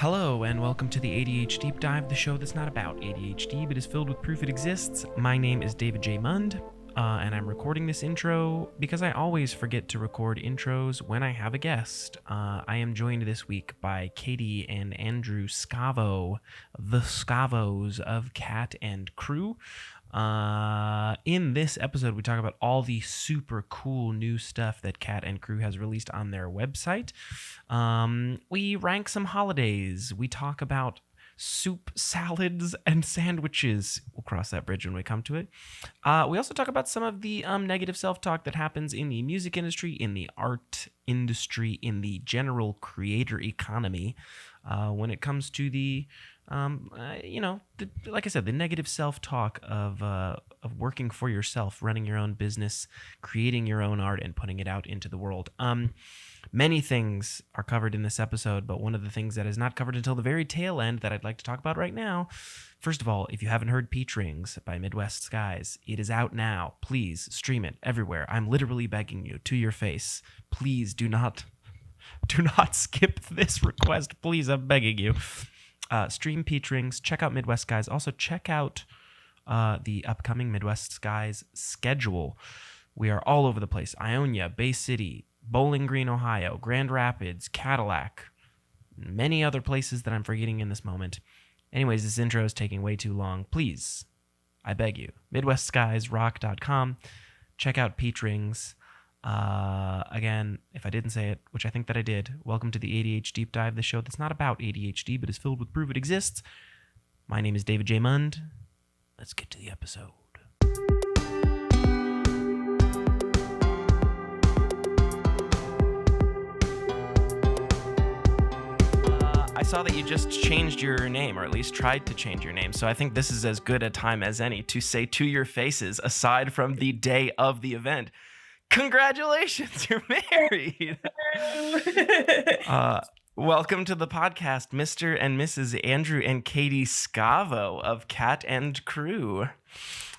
Hello and welcome to the A.D.H.Deep-Dive, the show that's not about ADHD but is filled with proof it exists. My name is David J. Mund, and I'm recording this intro because I always forget to record intros when I have a guest. I am joined this week by Katie and Andrew Scavo, the Scavos of KAT&CREW. In this episode, we talk about all the super cool new stuff that KAT&CREW has released on their website. We rank some holidays. We talk about soup, salads, and sandwiches. We'll cross that bridge when we come to it. We also talk about some of the negative self-talk that happens in the music industry, in the art industry, in the general creator economy, when it comes to the like I said, the negative self-talk of working for yourself, running your own business, creating your own art, and putting it out into the world. Many things are covered in this episode, but one of the things that is not covered until the very tail end that I'd like to talk about right now. First of all, if you haven't heard Peach Rings by Midwest Skies, it is out now. Please stream it everywhere. I'm literally begging you to your face. Please do not skip this request. Please, I'm begging you. Stream Peach Rings, check out Midwest Skies. Also, check out the upcoming Midwest Skies schedule. We are all over the place. Ionia, Bay City, Bowling Green, Ohio, Grand Rapids, Cadillac, many other places that I'm forgetting in this moment. Anyways, this intro is taking way too long. Please, I beg you, MidwestSkiesRock.com. Check out Peach Rings. Again, if I didn't say it, which I think that I did, welcome to the A.D.H.Deep-Dive, the show that's not about ADHD but is filled with proof it exists. My name is David J. Mund. Let's get to the episode. I saw that you just changed your name, or at least tried to change your name, so I think this is as good a time as any to say to your faces, aside from the day of the event, congratulations, you're married. Welcome to the podcast, Mr. and Mrs. Andrew and Katie Scavo of KAT&CREW.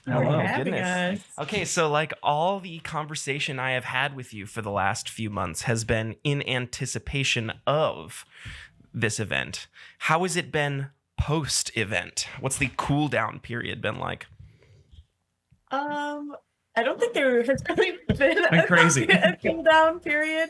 Hello. Goodness. Okay, so like all the conversation I have had with you for the last few months has been in anticipation of this event. How has it been post-event? What's the cool down period been like? I don't think there has really been a cool down period.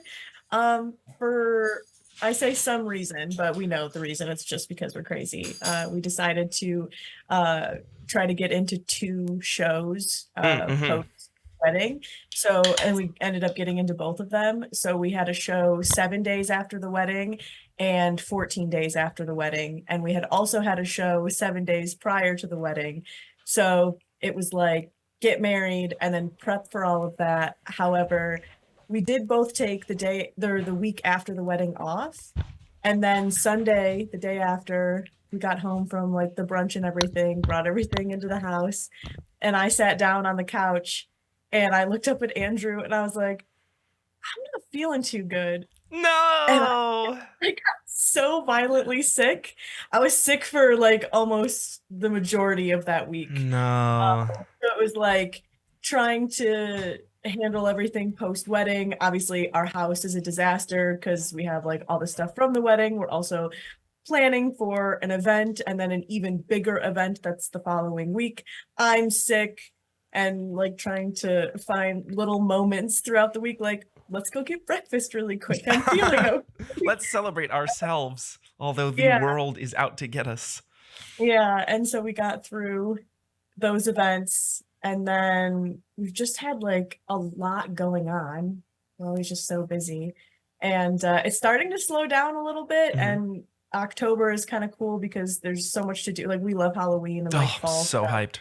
For I say some reason, but we know the reason. It's just because we're crazy. We decided to try to get into 2 shows post wedding. So, and we ended up getting into both of them. So we had a show 7 days after the wedding and 14 days after the wedding. And we had also had a show 7 days prior to the wedding. So it was like, get married and then prep for all of that. However, we did both take the week after the wedding off. And then Sunday, the day after, we got home from like the brunch and everything, brought everything into the house. And I sat down on the couch and I looked up at Andrew and I was like, I'm not feeling too good. No! And I got so violently sick. I was sick for like almost the majority of that week. No. So it was like trying to handle everything post-wedding. Obviously, our house is a disaster because we have like all the stuff from the wedding. We're also planning for an event and then an even bigger event that's the following week. I'm sick and like trying to find little moments throughout the week, like, let's go get breakfast really quick. I'm feeling okay. Let's celebrate ourselves, although the world is out to get us. Yeah, and so we got through those events, and then we've just had like a lot going on. We're always just so busy. And it's starting to slow down a little bit, and October is kind of cool because there's so much to do. Like, we love Halloween and like fall so stuff. Hyped.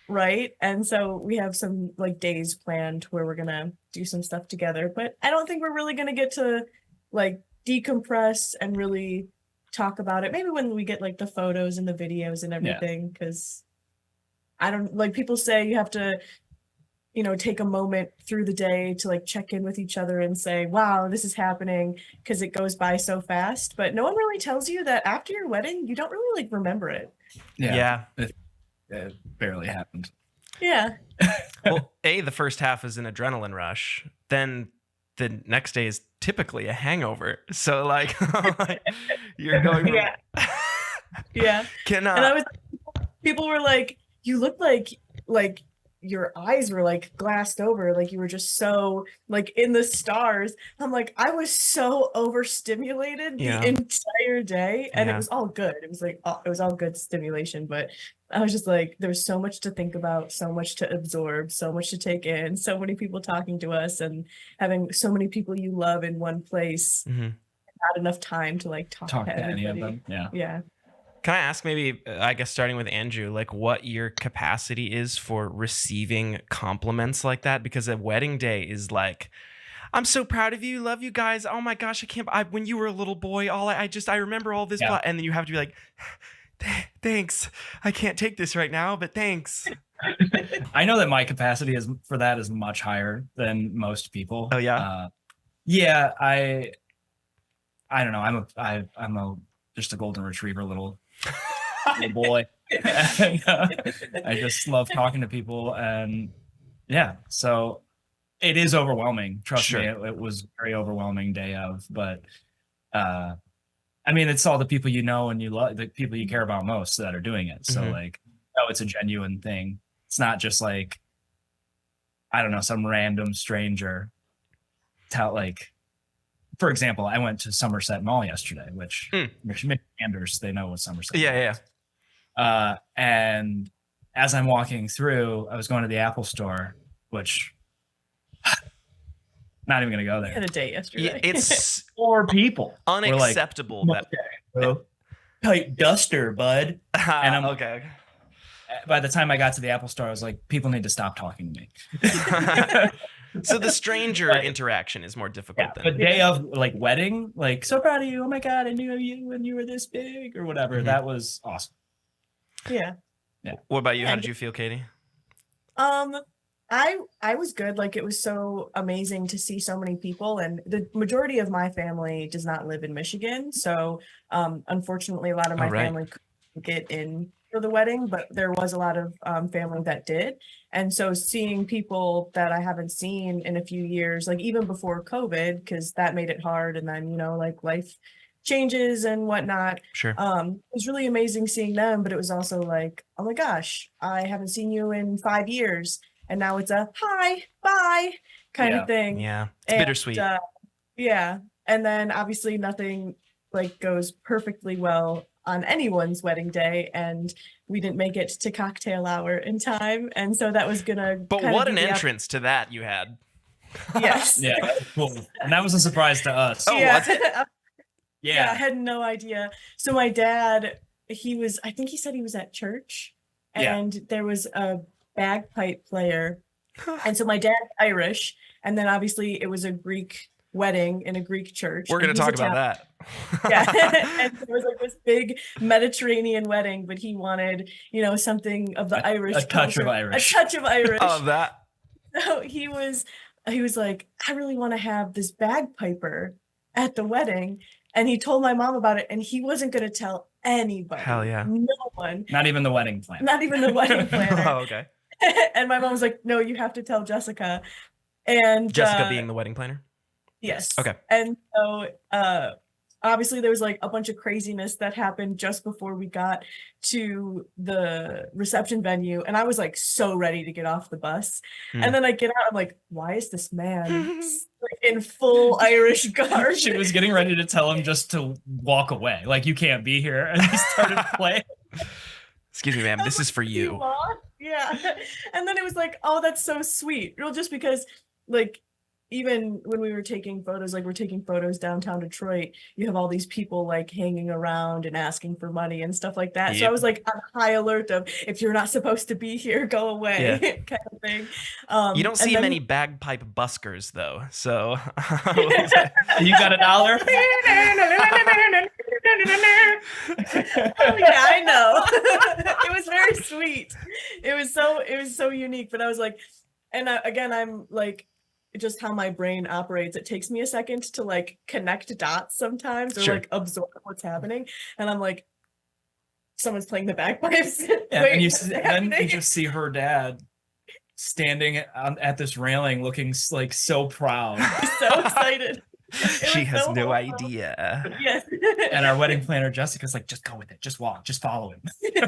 Right. And so we have some like days planned where we're going to do some stuff together, but I don't think we're really going to get to like decompress and really talk about it. Maybe when we get like the photos and the videos and everything, because I don't like, people say you have to, take a moment through the day to like check in with each other and say, wow, this is happening, because it goes by so fast. But no one really tells you that after your wedding, you don't really like remember it. Yeah. It barely happened. Yeah. Well, the first half is an adrenaline rush. Then the next day is typically a hangover. So like, you're going from, Yeah. Yeah. Can And I was, people were like, you look like your eyes were like glassed over, like you were just so like in the stars. I'm like, I was so overstimulated Yeah. the entire day, and Yeah. it was all good. It was like it was all good stimulation, but I was just like, there was so much to think about, so much to absorb, so much to take in, so many people talking to us, and having so many people you love in one place. Mhm. Not enough time to like talk to any of everybody. them. Yeah. Can I ask, maybe, I guess starting with Andrew, like what your capacity is for receiving compliments like that? Because a wedding day is like, I'm so proud of you, love you guys. Oh my gosh, when you were a little boy, I remember all this, Yeah. and then you have to be like, thanks. I can't take this right now, but thanks. I know that my capacity for that is much higher than most people. Oh yeah. Yeah, I don't know. I'm just a golden retriever little boy. And, I just love talking to people, and yeah, so it is overwhelming. Trust me, it was a very overwhelming day of, but I mean, it's all the people you know and you love, the people you care about most that are doing it. So like, it's a genuine thing. It's not just like, I don't know, some random stranger. For example, I went to Somerset Mall yesterday, which Michiganders, they know what Somerset Mall is. And as I'm walking through, I was going to the Apple store, which not even going to go there. I had a date yesterday. It's 4 people. unacceptable. Tight duster, bud. And I'm okay. By the time I got to the Apple store, I was like, people need to stop talking to me. So the stranger interaction is more difficult than. But day of like wedding, like, so proud of you. Oh my God, I knew you when you were this big or whatever. That was awesome. Yeah. What about you? How did you feel, Katie? I was good. Like, it was so amazing to see so many people, and the majority of my family does not live in Michigan. So unfortunately, a lot of my family couldn't get in for the wedding, but there was a lot of family that did. And so seeing people that I haven't seen in a few years, like even before COVID, because that made it hard. And then, like life changes and whatnot. Sure. It was really amazing seeing them, but it was also like, oh my gosh, I haven't seen you in 5 years. And now it's a hi, bye kind of thing. Yeah. It's bittersweet. Yeah. And then obviously nothing like goes perfectly well on anyone's wedding day, and we didn't make it to cocktail hour in time, and so that was gonna. But what an entrance to that you had! Yes. Yeah, cool. And that was a surprise to us. Oh, was it? Yeah, I had no idea. So my dad, I think he said he was at church, and there was a bagpipe player, and so my dad's Irish, and then obviously it was a Greek wedding in a Greek church. We're going to talk about that. Yeah. And there was like this big Mediterranean wedding, but he wanted, something of the Irish. A touch of Irish. A touch of Irish. Oh, that. So he was like, I really want to have this bagpiper at the wedding. And he told my mom about it, and he wasn't going to tell anybody. Hell yeah. No one. Not even the wedding planner. Not even the wedding planner. Oh, okay. And my mom was like, no, you have to tell Jessica. And Jessica being the wedding planner? Yes. Okay. And so obviously there was like a bunch of craziness that happened just before we got to the reception venue, and I was like so ready to get off the bus. And then I get out, I'm like, why is this man in full Irish garb? She was getting ready to tell him just to walk away, like, you can't be here, and he started playing. Excuse me, ma'am, this is for you. Yeah. And then it was like, oh, that's so sweet. Well, just because like even when we were taking photos, like we're taking photos downtown Detroit, you have all these people like hanging around and asking for money and stuff like that. Yep. So I was like on high alert of, if you're not supposed to be here, go away, kind of thing. You don't see many bagpipe buskers though, so you got $1? Oh yeah, I know. It was very sweet. It was so unique. But I was like, and again, I'm like, just how my brain operates, it takes me a second to like connect dots sometimes, or like absorb what's happening, and I'm like, someone's playing the bagpipes. And you just see her dad standing at this railing looking like so proud. So excited. She was has so no awesome. idea. Yes. And our wedding planner, Jessica's like, just go with it. Just walk. Just follow him.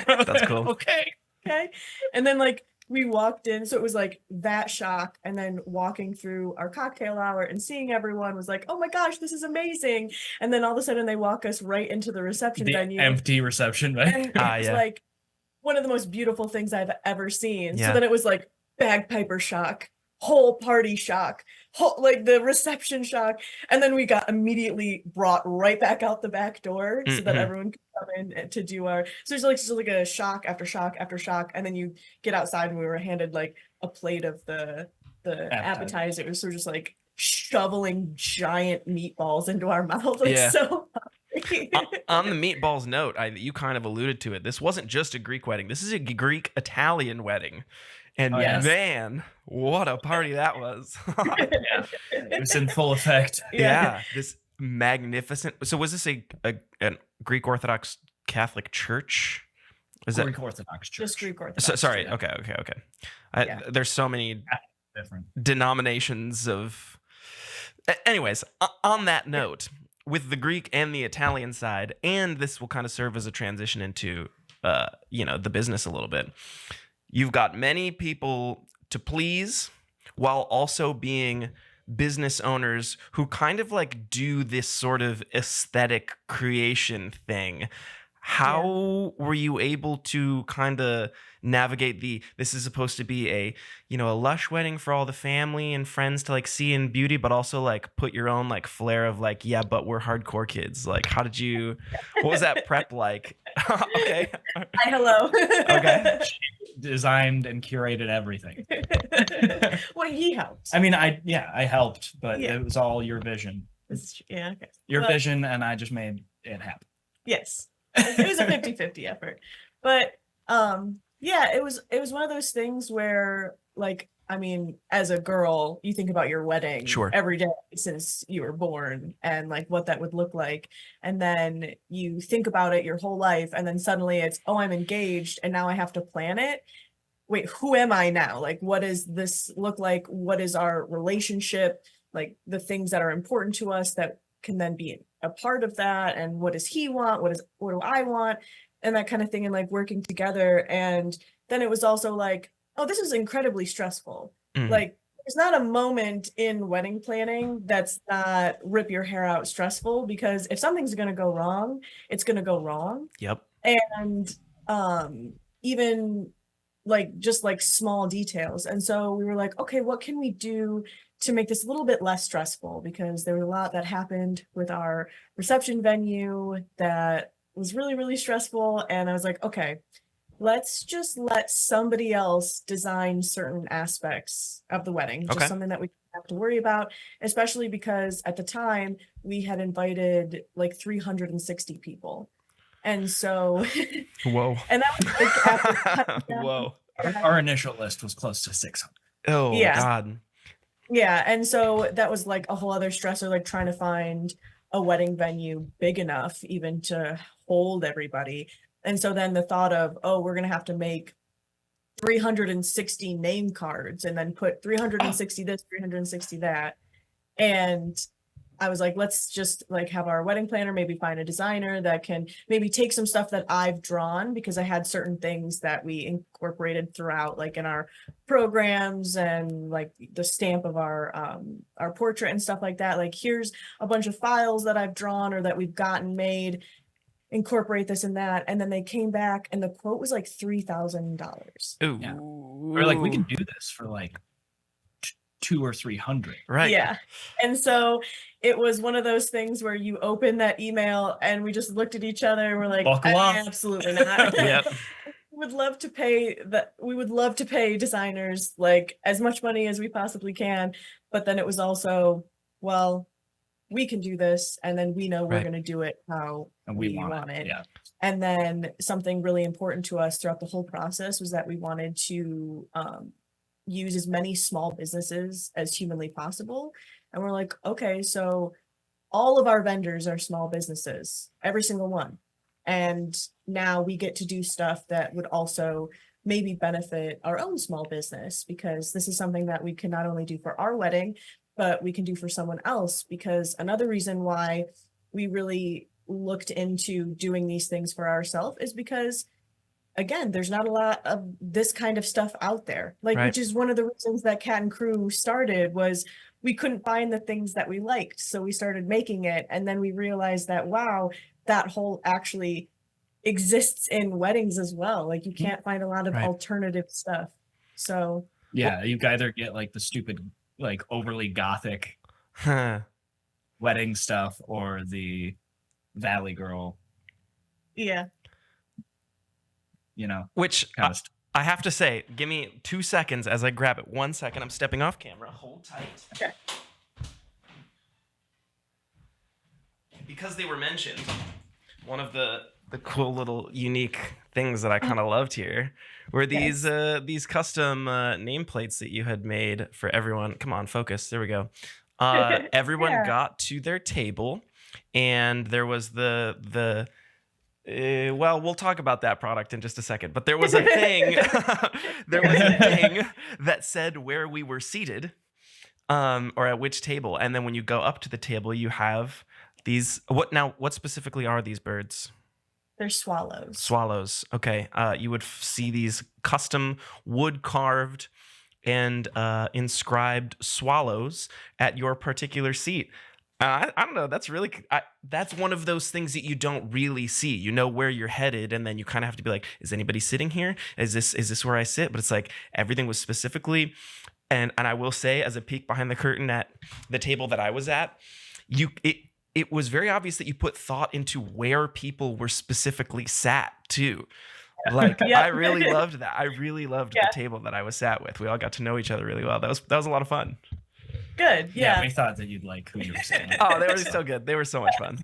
That's cool. Okay. Okay. And then like we walked in, so it was like that shock, and then walking through our cocktail hour and seeing everyone was like, oh my gosh, this is amazing. And then all of a sudden they walk us right into the reception The venue. empty reception And venue. it was like one of the most beautiful things I've ever seen. Yeah. So then it was like bagpiper shock, whole party shock, whole, like the reception shock. And then we got immediately brought right back out the back door so that everyone could come in to do our, so there's like just like a shock after shock after shock. And then you get outside and we were handed like a plate of the appetizers. So just like shoveling giant meatballs into our mouth. Like so on the meatballs note, you kind of alluded to it. This wasn't just a Greek wedding. This is a Greek-Italian wedding. And man, what a party that was. It was in full effect. Yeah, this magnificent. So was this a Greek Orthodox Catholic church? Is Greek that Orthodox Church? Just Greek Orthodox. sorry. Okay. There's so many different denominations of. Anyways, on that note, with the Greek and the Italian side, and this will kind of serve as a transition into, the business a little bit. You've got many people to please while also being business owners who kind of like do this sort of aesthetic creation thing. How were you able to kind of navigate this is supposed to be a lush wedding for all the family and friends to like see in beauty, but also like put your own like flair of like, yeah, but we're hardcore kids. Like, what was that prep like? Okay. Hi, hello. Okay. Designed and curated everything. Well, he helped. I mean, I helped, but it was all your vision. Okay. Your vision, and I just made it happen. Yes. It was a 50-50 effort. But it was one of those things where, like, I mean, as a girl, you think about your wedding every day since you were born and like what that would look like. And then you think about it your whole life. And then suddenly it's, oh, I'm engaged and now I have to plan it. Wait, who am I now? Like, what does this look like? What is our relationship? Like the things that are important to us that can then be a part of that. And what does he want? What do I want? And that kind of thing, and like working together. And then it was also like, oh, this is incredibly stressful. Like there's not a moment in wedding planning that's not rip your hair out stressful, because if something's going to go wrong, it's going to go wrong. Yep. And even like just like small details. And so we were like, okay, what can we do to make this a little bit less stressful? Because there was a lot that happened with our reception venue that was really, really stressful. And I was like, okay, let's just let somebody else design certain aspects of the wedding. Just something that we have to worry about, especially because at the time we had invited like 360 people. And so, whoa. And that was like after whoa. Our initial list was close to 600. Oh, God. Yeah. And so that was like a whole other stressor, like trying to find a wedding venue big enough even to hold everybody. And so then the thought of, oh, we're going to have to make 360 name cards and then put 360 this, 360 that. And I was like, let's just like have our wedding planner maybe find a designer that can maybe take some stuff that I've drawn, because I had certain things that we incorporated throughout, like in our programs and like the stamp of our portrait and stuff like that. Like, here's a bunch of files that I've drawn or that we've gotten made, incorporate this and that. And then they came back and the quote was like $3,000. Ooh. Yeah. We're like, we can do this for like 200 or 300. Right. Yeah. And so it was one of those things where you open that email and we just looked at each other and we're like, absolutely not. Yep. We would love to pay designers like as much money as we possibly can. But then it was also, well, we can do this, and then we know we're going to do it how we want it. Yeah. And then something really important to us throughout the whole process was that we wanted to use as many small businesses as humanly possible. And we're like, okay, so all of our vendors are small businesses, every single one. And now we get to do stuff that would also maybe benefit our own small business, because this is something that we can not only do for our wedding, but we can do for someone else. Because another reason why we really looked into doing these things for ourselves is because, again, there's not a lot of this kind of stuff out there, like, Right. which is one of the reasons that KAT&CREW started, was we couldn't find the things that we liked. So we started making it. And then we realized that, wow, that whole actually exists in weddings as well. Like, you can't find a lot of Right. alternative stuff. So Yeah, you either get like the stupid, like overly gothic Huh. wedding stuff or the Valley Girl, yeah. you know, Which kind of stuff. I have to say, give me 2 seconds as I grab it. 1 second. I'm stepping off camera. Hold tight. Okay. Because they were mentioned, one of the cool little unique things that I kind of loved here were these these custom nameplates that you had made for everyone. Come on, focus. There we go. Everyone Yeah. got to their table, and there was the well, we'll talk about that product in just a second. But there was a thing. There was a thing that said where we were seated, or at which table. And then when you go up to the table, you have these. What specifically are these birds? They're swallows. Swallows. Okay. You would see these custom wood carved and inscribed swallows at your particular seat. I don't know. That's really that's one of those things that you don't really see. You know where you're headed, and then you kind of have to be like, is anybody sitting here? Is this where I sit? But it's like everything was specifically, and I will say, as a peek behind the curtain at the table that I was at, it was very obvious that you put thought into where people were specifically sat too. Like Yep. I really loved that. I really loved the table that I was sat with. We all got to know each other really well. That was a lot of fun. Good. Yeah. We thought that you'd like who you were saying. Oh, they were so good. They were so much fun.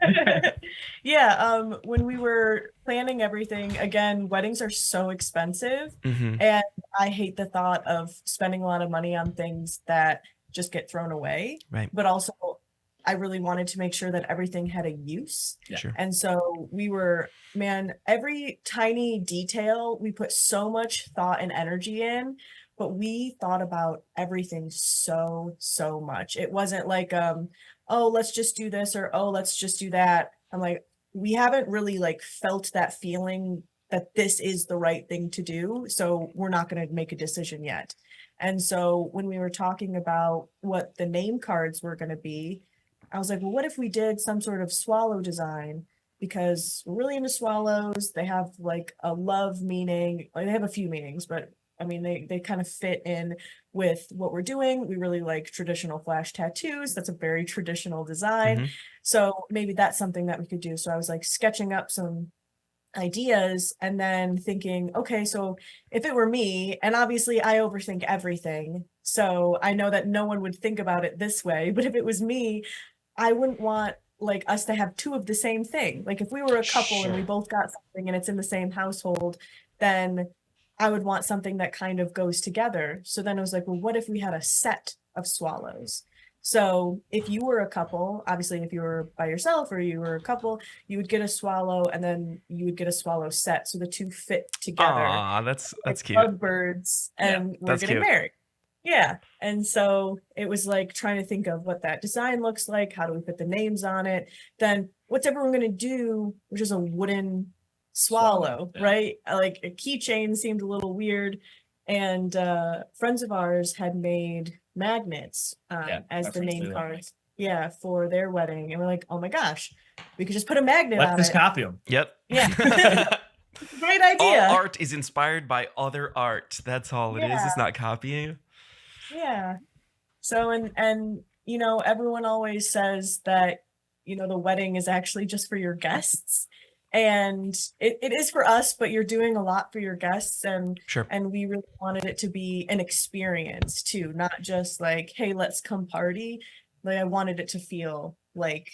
Yeah. When we were planning everything, again, weddings are so expensive, Mm-hmm. and I hate the thought of spending a lot of money on things that just get thrown away. Right. But also, I really wanted to make sure that everything had a use. Yeah. Sure. And so we were, every tiny detail, we put so much thought and energy in, but we thought about everything so much. It wasn't like, oh, let's just do this, or, oh, let's just do that. I'm like, we haven't really like felt that feeling that this is the right thing to do. So we're not going to make a decision yet. And so when we were talking about what the name cards were going to be, I was like, well, what if we did some sort of swallow design? Because we're really into swallows. They have like a love meaning. Like, they have a few meanings, but I mean, they kind of fit in with what we're doing. We really like traditional flash tattoos. That's a very traditional design. Mm-hmm. So maybe that's something that we could do. So I was like sketching up some ideas and then thinking, okay, so if it were me, and obviously I overthink everything, so I know that no one would think about it this way, but if it was me, I wouldn't want like us to have two of the same thing. Like if we were a couple and we both got something and it's in the same household, then I would want something that kind of goes together. So then I was like, well, what if we had a set of swallows? So if you were a couple, obviously if you were by yourself or you were a couple, you would get a swallow and then you would get a swallow set. So the two fit together. Aw, that's like cute. Lovebirds, and we're that's getting cute. married. Yeah. And so it was like trying to think of what that design looks like. How do we put the names on it? Then what's everyone going to do, which is a wooden swallow, Yeah. right? Like a keychain seemed a little weird. And friends of ours had made magnets as the name cards. Yeah, for their wedding. And we're like, oh my gosh, we could just put a magnet on Let's it. copy them. Yep. Yeah. Great idea. All art is inspired by other art. That's all it is. Yeah. It's not copying. Yeah. So, and you know, everyone always says that, you know, the wedding is actually just for your guests. And it is for us, but you're doing a lot for your guests. And Sure. and we really wanted it to be an experience too, not just like, hey, let's come party. Like I wanted it to feel like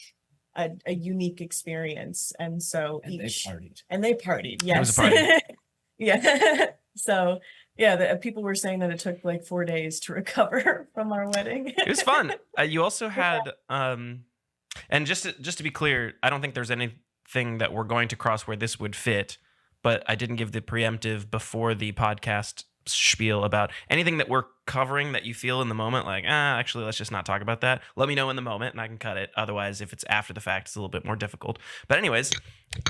a unique experience. And so And they partied. they partied. Yes. It was a party. Yeah. So yeah, people were saying that it took like 4 days to recover from our wedding. It was fun. You also had, and just to be clear, I don't think there's anything that we're going to cross where this would fit. but I didn't give the preemptive before the podcast spiel about anything that we're covering that you feel in the moment, like, actually, let's just not talk about that. Let me know in the moment and I can cut it. Otherwise, if it's after the fact, it's a little bit more difficult. But anyways,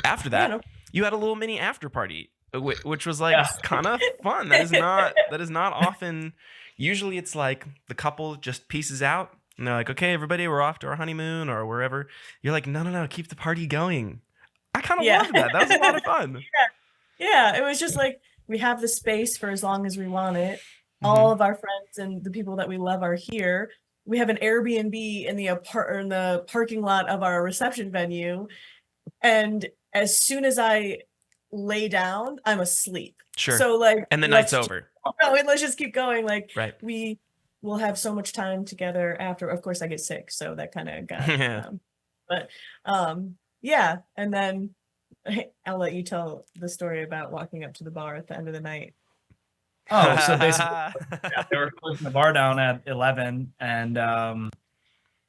after that, you had a little mini after party, which was like kind of fun. That is not often. Usually it's like the couple just pieces out and they're like, okay, everybody, we're off to our honeymoon or wherever. You're like, no, keep the party going. I kind of loved that. That was a lot of fun. Yeah, it was just like, we have the space for as long as we want it. All of our friends and the people that we love are here. We have an Airbnb in the parking lot of our reception venue. And as soon as I lay down, I'm asleep. Sure. So like, and the night's over. Let's just keep going. Like, right. We will have so much time together after. Of course, I get sick, so that kind of got. Yeah, and then I'll let you tell the story about walking up to the bar at the end of the night. Oh, so basically, they were closing the bar down at 11, and oh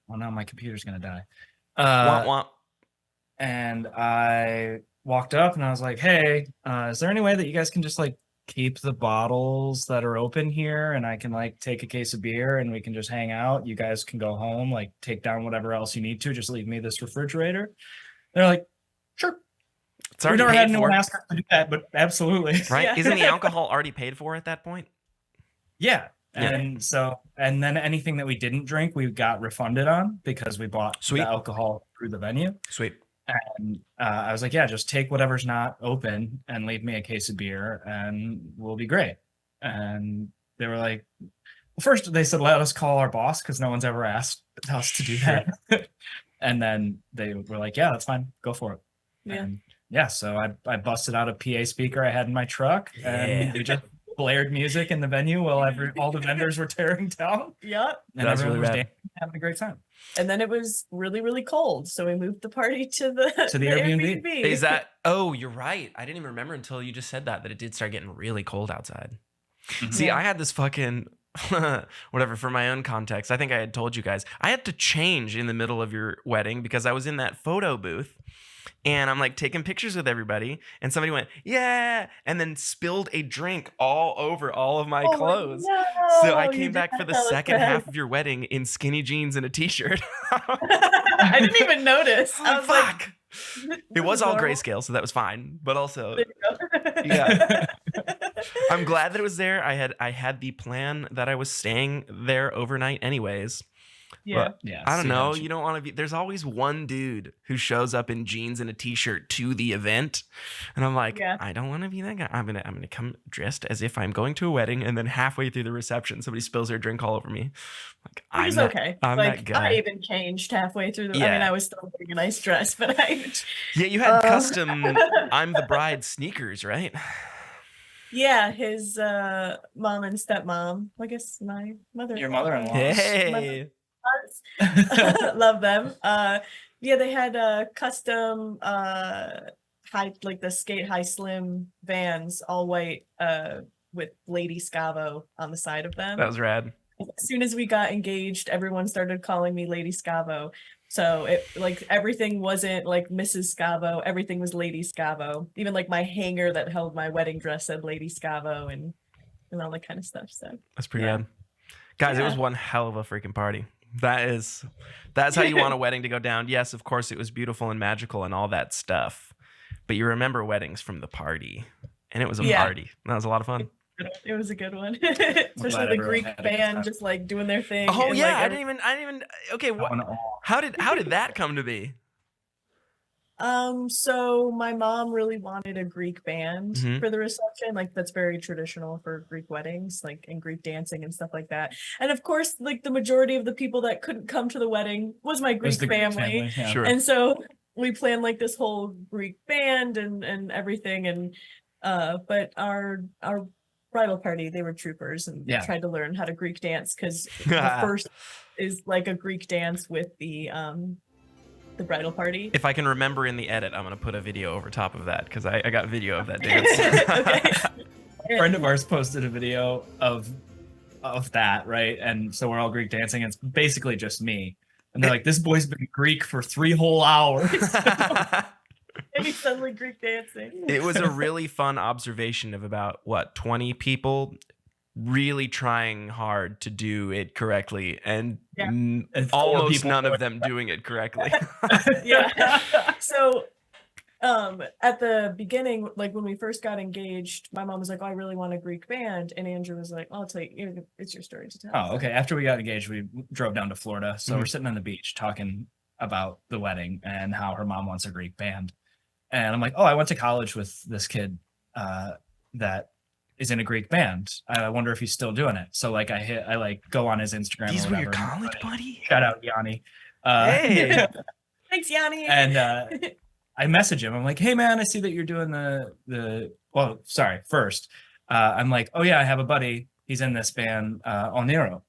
no, my computer's gonna die. Womp womp. And I walked up and I was like, hey, is there any way that you guys can just like keep the bottles that are open here and I can like take a case of beer and we can just hang out? You guys can go home, like take down whatever else you need to, just leave me this refrigerator. They're like, sure. We've never had anyone ask us to do that, but absolutely. Right? Yeah. Isn't the alcohol already paid for at that point? Yeah. And and then anything that we didn't drink, we got refunded on because we bought the alcohol through the venue. Sweet. And I was like, yeah, just take whatever's not open and leave me a case of beer and we'll be great. And they were like, well, first they said, let us call our boss because no one's ever asked us to do that. And then they were like, yeah, that's fine. Go for it. Yeah. And so I busted out a PA speaker I had in my truck and we just blared music in the venue while all the vendors were tearing down. Yep. And everyone was dancing, having a great time. And then it was really, really cold. So we moved the party to the Airbnb. Is that, oh, you're right. I didn't even remember until you just said that it did start getting really cold outside. See, I had this fucking, whatever, for my own context. I think I had told you guys, I had to change in the middle of your wedding because I was in that photo booth. And I'm like taking pictures with everybody. And somebody went, yeah. And then spilled a drink all over all of my clothes. No, so I came back for the second half of your wedding in skinny jeans and a t-shirt. I didn't even notice. I was fuck. Like, it was all grayscale, so that was fine. But also, yeah. I'm glad that it was there. I had the plan that I was staying there overnight anyways. Yeah. But I don't know. You don't want to be. There's always one dude who shows up in jeans and a t-shirt to the event, and I'm like, I don't want to be that guy. I'm gonna come dressed as if I'm going to a wedding, and then halfway through the reception, somebody spills their drink all over me. Like, I'm okay. I'm like, that guy. I even changed halfway through. I mean, I was still wearing a nice dress, but Yeah, you had custom. I'm the bride sneakers, right? Yeah, his mom and stepmom. I guess my mother. Your mother-in-law. Hey. Love them. Yeah, they had custom high, like the skate high slim Vans, all white, with Lady Scavo on the side of them. That was rad. As soon as we got engaged, everyone started calling me Lady Scavo. So it like everything wasn't like Mrs. Scavo, everything was Lady Scavo. Even like my hanger that held my wedding dress said Lady Scavo and all that kind of stuff. So that's pretty rad. Guys, it was one hell of a freaking party. That's how you want a wedding to go down. Yes, of course, it was beautiful and magical and all that stuff. But you remember weddings from the party. And it was a party. That was a lot of fun. It was a good one. Especially the Greek band just like doing their thing. Oh yeah, like, I didn't even okay, how did that come to be? So my mom really wanted a Greek band for the reception. Like that's very traditional for Greek weddings, like and Greek dancing and stuff like that. And of course, like the majority of the people that couldn't come to the wedding was my Greek family. Yeah. Sure. And so we planned like this whole Greek band and everything. And but our bridal party, they were troopers and tried to learn how to Greek dance because the first is like a Greek dance with the bridal party. If I can remember in the edit, I'm gonna put a video over top of that because I got video of that dance. Okay. A friend of ours posted a video of that, right? And so we're all Greek dancing. And it's basically just me. And they're like, this boy's been Greek for 3 whole hours. and he's suddenly Greek dancing. It was a really fun observation of about 20 people really trying hard to do it correctly, and almost none of them doing it correctly. Yeah. So at the beginning, like when we first got engaged, my mom was like, "Oh, I really want a Greek band," and Andrew was like, "I'll tell you, it's your story to tell." Oh, okay. After we got engaged, we drove down to Florida. So we're sitting on the beach talking about the wedding and how her mom wants a Greek band. And I'm like, "Oh, I went to college with this kid that is in a Greek band. I wonder if he's still doing it." So like I go on his Instagram. These or were whatever, your college buddy? Shout out Yanni. Hey. Thanks, Yanni. And I message him. I'm like, "Hey man, I see that you're doing first. I'm like, "Oh yeah, I have a buddy. He's in this band, Onero,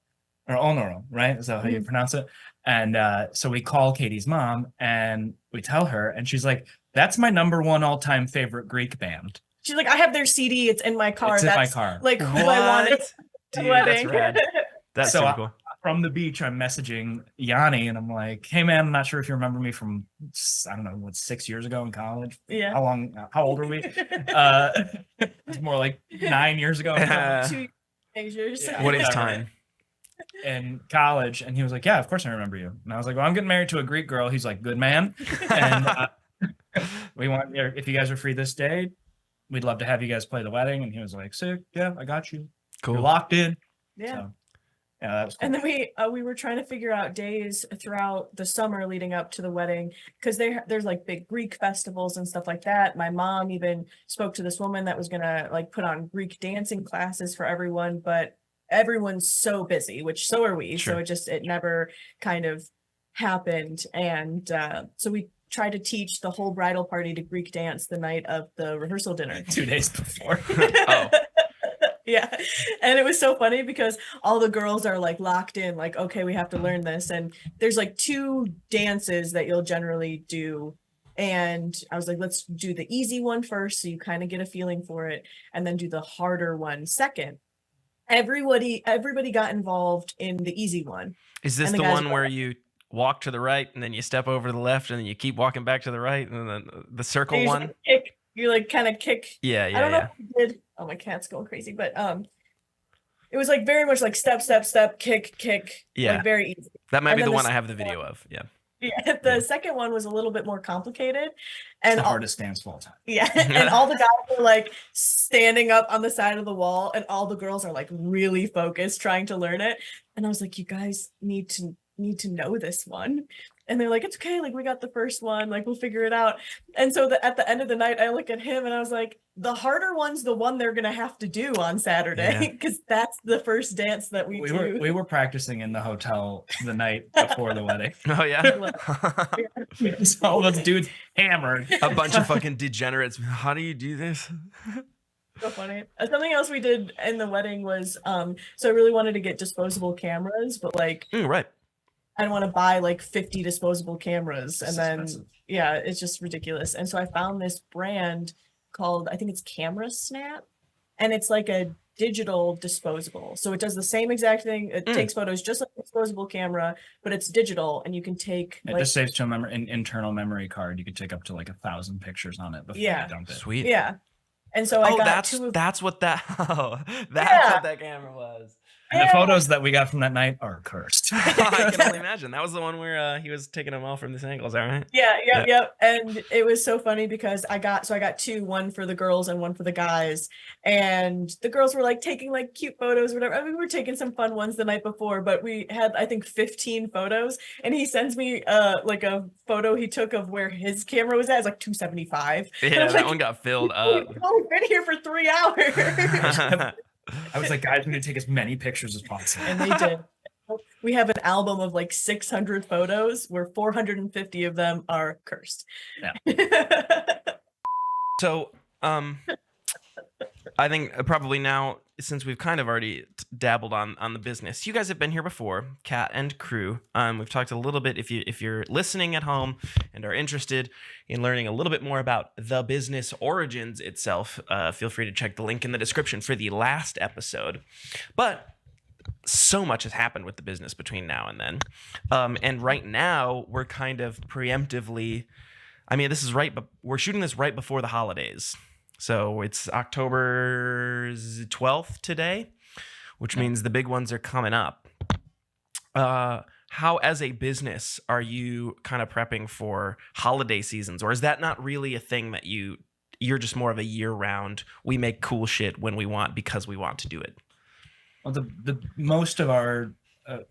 right? Is that how you pronounce it?" And so we call Katie's mom and we tell her, and she's like, "That's my #1 all-time favorite Greek band." She's like, "I have their CD. It's in my car. It's in my car." Like who I wanted. Dude, wedding. that's rad. That's so super cool. From the beach, I'm messaging Yanni, and I'm like, "Hey man, I'm not sure if you remember me from, I don't know, 6 years ago in college. Yeah. How old are we? It's more like 9 years ago. 2 years. Yeah. What is time? In college." And he was like, "Yeah, of course I remember you." And I was like, "Well, I'm getting married to a Greek girl." He's like, "Good man." And we want, if you guys are free this day, we'd love to have you guys play the wedding. And he was like, "Sick, yeah, I got you. Cool. You're locked in." Yeah. So, yeah, that was cool. And then we were trying to figure out days throughout the summer leading up to the wedding, because there's like big Greek festivals and stuff like that. My mom even spoke to this woman that was gonna like put on Greek dancing classes for everyone, but everyone's so busy, which so are we. Sure. So it never kind of happened. And so we tried to teach the whole bridal party to Greek dance the night of the rehearsal dinner. 2 days before. Oh. Yeah. And it was so funny because all the girls are like locked in, like, okay, we have to learn this. And there's like 2 dances that you'll generally do. And I was like, let's do the easy one first, so you kind of get a feeling for it, and then do the harder one second. Everybody got involved in the easy one. Is this And the guys one were where like- you walk to the right and then you step over to the left and then you keep walking back to the right, and then the circle you one? kick, you like kind of kick. Yeah, I don't know if you did. Oh, my cat's going crazy, but it was like very much like step, kick. Yeah. Like very easy. That might And be then the the one I have the video of. Yeah. Yeah, the second one was a little bit more complicated, It's and the hardest dance of all time. yeah, and all the guys were like standing up on the side of the wall, and all the girls are like really focused trying to learn it. And I was like, "You guys need to know this one." And they're like, "It's okay, like we got the first one, like we'll figure it out." And so at the end of the night, I look at him and I was like, the harder one's the one they're gonna have to do on Saturday, because that's the first dance that we do. We were practicing in the hotel the night before the wedding. Oh, yeah. All those dudes hammered. A bunch of fucking degenerates. How do you do this? So funny. Something else we did in the wedding was so I really wanted to get disposable cameras, but like Right. I don't want to buy like 50 disposable cameras, and It's then expensive. yeah, it's just ridiculous. And so I found this brand called, I think it's Camera Snap, and it's like a digital disposable. So it does the same exact thing. It takes photos just like a disposable camera, but it's digital, and you can take It like, just saves to an internal memory card. You could take up to like 1,000 pictures on it before you dump it. Sweet. yeah. And so I got that's 2 of that's what that Yeah. what that camera was. And the photos that we got from that night are cursed. I can only imagine. That was the one where he was taking them all from this angle. Is that right? Yep. And it was so funny because I got 2, one for the girls and one for the guys. And the girls were like taking like cute photos, whatever. I mean, we were taking some fun ones the night before, but we had, I think, 15 photos. And he sends me like a photo he took of where his camera was at. It's like 275. Yeah, that one got filled up. We've only been here for 3 hours. I was like, guys, we need to take as many pictures as possible. And they did. We have an album of like 600 photos where 450 of them are cursed. Yeah. So, I think probably now, since we've kind of already dabbled on the business, you guys have been here before, KAT&CREW. We've talked a little bit. If you're listening at home and are interested in learning a little bit more about the business origins itself, feel free to check the link in the description for the last episode. But so much has happened with the business between now and then, and right now we're kind of preemptively, I mean, this is right, but we're shooting this right before the holidays. So it's October 12th today, which means the big ones are coming up. How, as a business, are you kind of prepping for holiday seasons? Or is that not really a thing that you're just more of a year-round, we make cool shit when we want because we want to do it? Well, the most of our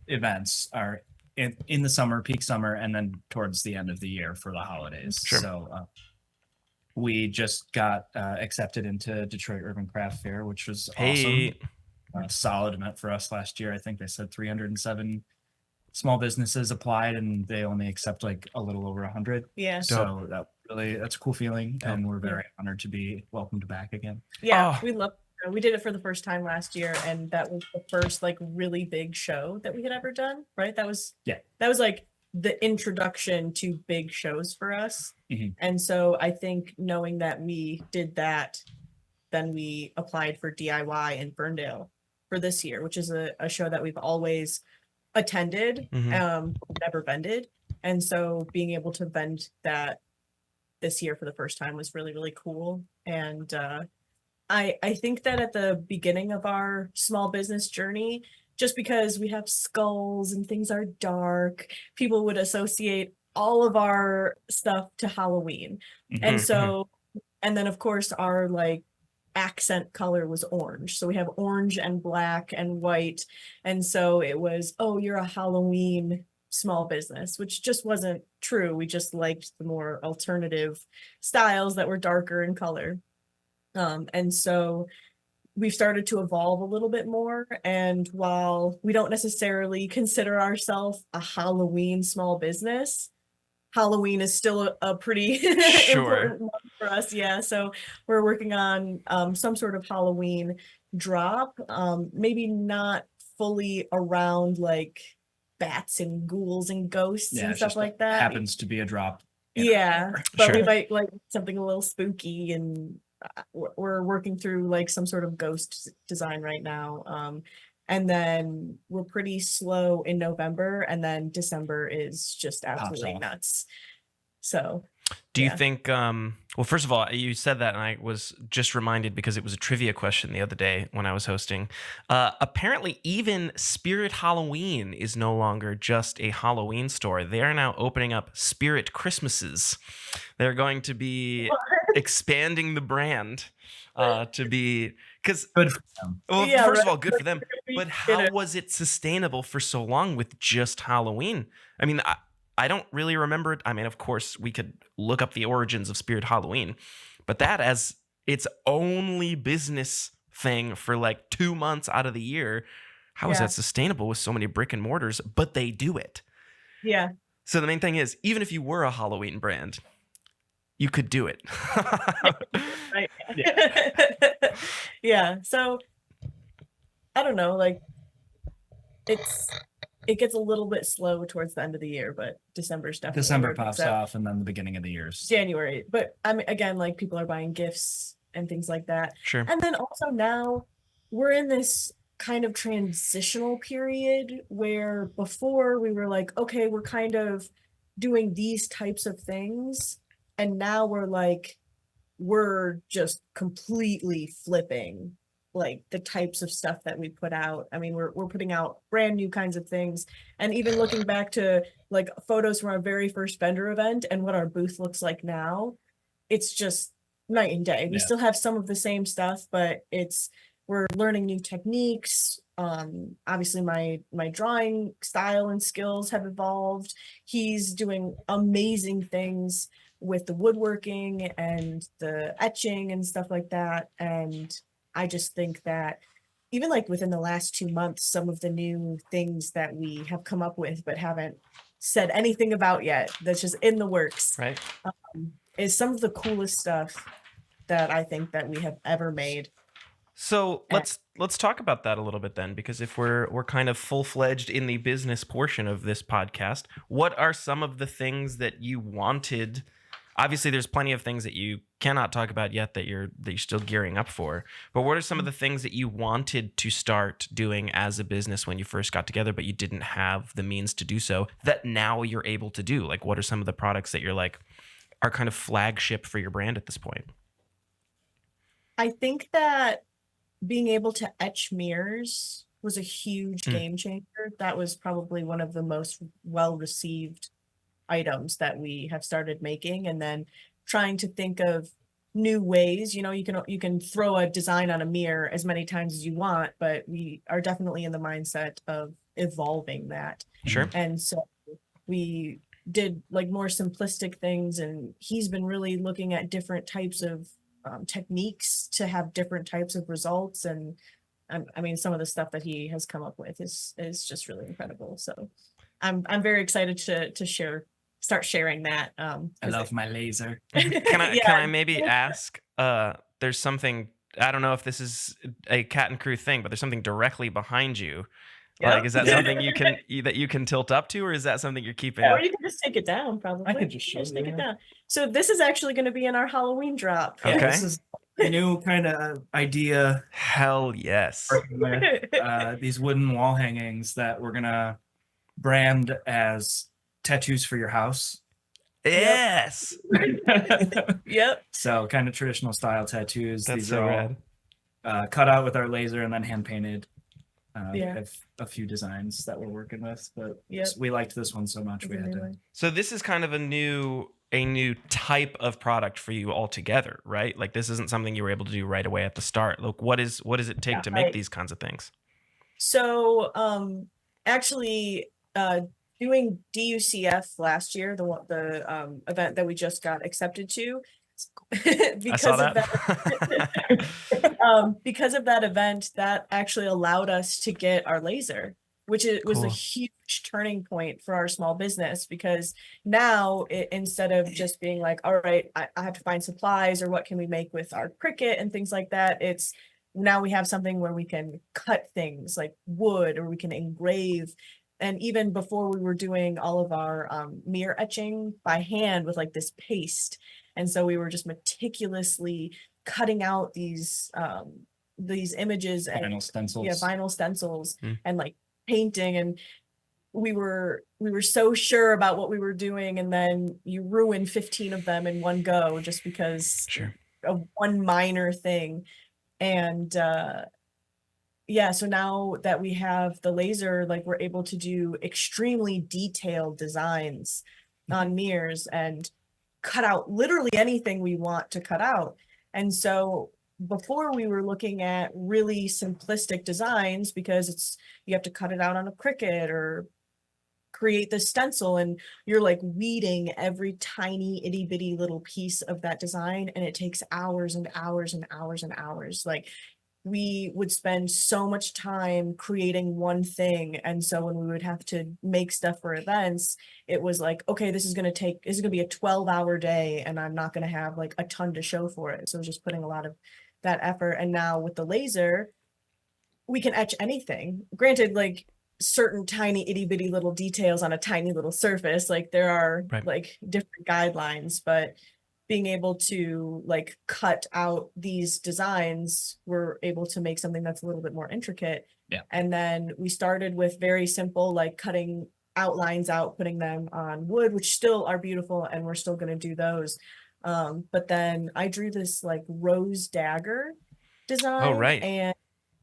events are in the summer, peak summer, and then towards the end of the year for the holidays. Sure. So we just got accepted into Detroit Urban Craft Fair, which was awesome. A solid event for us last year. I think they said 307 small businesses applied, and they only accept like a little over 100. Yeah. So that's a cool feeling, and we're very honored to be welcomed back again. Yeah, we did it for the first time last year, and that was the first like really big show that we had ever done, right? That was like the introduction to big shows for us. Mm-hmm. And so I think knowing that we did that, then we applied for DIY in Ferndale for this year, which is a show that we've always attended, never vended. And so being able to vend that this year for the first time was really, really cool. And I think that at the beginning of our small business journey, just because we have skulls and things are dark, people would associate all of our stuff to Halloween. And so, and then of course our like accent color was orange. So we have orange and black and white. And so it was, oh, you're a Halloween small business, which just wasn't true. We just liked the more alternative styles that were darker in color. And so we've started to evolve a little bit more. And while we don't necessarily consider ourselves a Halloween small business, Halloween is still a pretty important month for us. Yeah. So we're working on some sort of Halloween drop, maybe not fully around like bats and ghouls and ghosts and stuff like that. Happens to be a drop. But we might like something a little spooky, and we're working through like some sort of ghost design right now. And then we're pretty slow in November, and then December is just absolutely nuts. So do you think, well, first of all, you said that, and I was just reminded because it was a trivia question the other day when I was hosting. Apparently, even Spirit Halloween is no longer just a Halloween store. They are now opening up Spirit Christmases. They're going to be expanding the brand to be, because good for them. Well, first of all, good for them. But how was it sustainable for so long with just Halloween? I mean, I don't really remember it. I mean, of course, we could look up the origins of Spirit Halloween, but that as its only business thing for like 2 months out of the year, how is that sustainable with so many brick and mortars? But they do it. Yeah. So the main thing is, even if you were a Halloween brand, you could do it. Right. Yeah. So I don't know, like it gets a little bit slow towards the end of the year, but December pops off, and then the beginning of the year. January. But I mean, again, like people are buying gifts and things like that. Sure. And then also now we're in this kind of transitional period where before we were like, okay, we're kind of doing these types of things. And now we're just completely flipping like the types of stuff that we put out. I mean, we're putting out brand new kinds of things. And even looking back to like photos from our very first vendor event and what our booth looks like now, it's just night and day. We still have some of the same stuff, but we're learning new techniques. Obviously my drawing style and skills have evolved. He's doing amazing things with the woodworking and the etching and stuff like that. And I just think that even like within the last 2 months, some of the new things that we have come up with but haven't said anything about yet, that's just in the works, right, is some of the coolest stuff that I think that we have ever made. So let's talk about that a little bit then, because if we're kind of full-fledged in the business portion of this podcast, what are some of the things that you wanted? Obviously, there's plenty of things that you cannot talk about yet that you're still gearing up for. But what are some of the things that you wanted to start doing as a business when you first got together, but you didn't have the means to do so, that now you're able to do? Like, what are some of the products that you're like, are kind of flagship for your brand at this point? I think that being able to etch mirrors was a huge game changer. That was probably one of the most well-received items that we have started making. And then trying to think of new ways, you can throw a design on a mirror as many times as you want, but we are definitely in the mindset of evolving that. Sure. And so we did like more simplistic things, and he's been really looking at different types of techniques to have different types of results. And I mean, some of the stuff that he has come up with is just really incredible. So I'm very excited to start sharing that. I love my laser. Can I maybe ask, there's something, I don't know if this is a KAT&CREW thing, but there's something directly behind you. Yep. Like, is that something you can tilt up to, or is that something you're keeping? Or you can just take it down, probably. I could just take it down. So this is actually going to be in our Halloween drop. Okay. Yeah, this is a new kind of idea. Hell yes. With, these wooden wall hangings that we're gonna brand as tattoos for your house. Yes. Yep. So kind of traditional style tattoos. That's These so are all cut out with our laser and then hand painted. We Yeah. have a few designs that we're working with, but Yep. we liked this one so much we had to. So this is kind of a new type of product for you altogether, right? Like, this isn't something you were able to do right away at the start. Look, what does it take to make these kinds of things? So actually doing DUCF last year, the event that we just got accepted to, because of that because of that event, that actually allowed us to get our laser, which was a huge turning point for our small business, because now instead of just being like, all right, I have to find supplies, or what can we make with our Cricut and things like that, it's now we have something where we can cut things like wood, or we can engrave. And even before, we were doing all of our mirror etching by hand with like this paste. And so we were just meticulously cutting out these images and Vinyl stencils. Yeah, vinyl stencils and like painting. And we were so sure about what we were doing, and then you ruin 15 of them in one go just because of one minor thing. And yeah, so now that we have the laser, like, we're able to do extremely detailed designs on mirrors and cut out literally anything we want to cut out. And so before, we were looking at really simplistic designs because you have to cut it out on a Cricut or create the stencil, and you're like weeding every tiny itty bitty little piece of that design, and it takes hours and hours and hours and hours. Like, we would spend so much time creating one thing. And so when we would have to make stuff for events, it was like, okay, this is going to be a 12-hour day, and I'm not going to have like a ton to show for it. So just putting a lot of that effort. And now with the laser, we can etch anything. Granted, like, certain tiny itty bitty little details on a tiny little surface, like, there are like different guidelines, but being able to like cut out these designs, we're able to make something that's a little bit more intricate. Yeah. And then we started with very simple, like cutting outlines out, putting them on wood, which still are beautiful, and we're still going to do those. But then I drew this like rose dagger design. Oh, right. And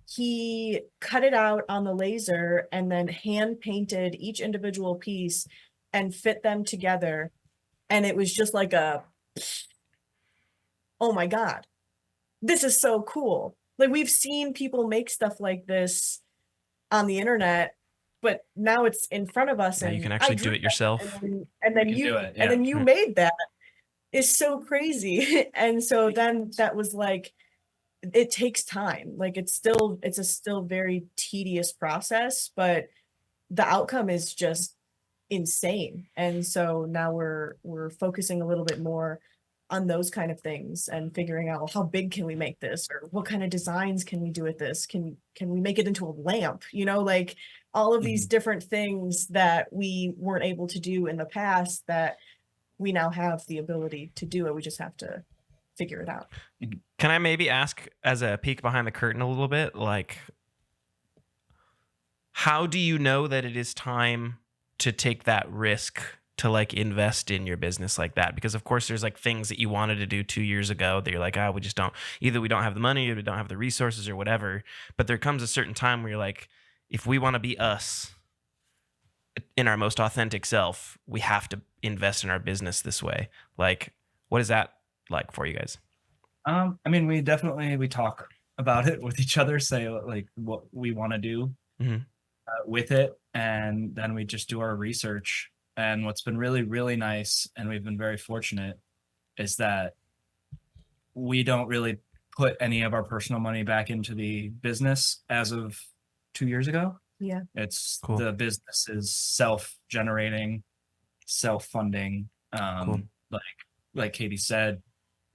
he cut it out on the laser and then hand painted each individual piece and fit them together. And it was just like oh my God, this is so cool. Like, we've seen people make stuff like this on the internet, but now it's in front of us. Now and you can actually do it yourself. And then you made that. Is so crazy. And so then that was like, it takes time. Like, it's a still very tedious process, but the outcome is just insane. And so now we're focusing a little bit more on those kind of things and figuring out how big can we make this, or what kind of designs can we do with this? Can we make it into a lamp? Like all of these different things that we weren't able to do in the past that we now have the ability to do it. We just have to figure it out. Can I maybe ask, as a peek behind the curtain a little bit, like, how do you know that it is time to take that risk to like invest in your business like that? Because of course there's like things that you wanted to do 2 years ago that you're like, we just don't, either we don't have the money or we don't have the resources or whatever. But there comes a certain time where you're like, if we want to be us in our most authentic self, we have to invest in our business this way. Like, what is that like for you guys? I mean, we talk about it with each other, say like what we want to do with it, and then we just do our research. And what's been really, really nice, and we've been very fortunate, is that we don't really put any of our personal money back into the business as of 2 years ago. Yeah. It's Cool. The business is self-generating, self-funding. Cool. Like Katie said,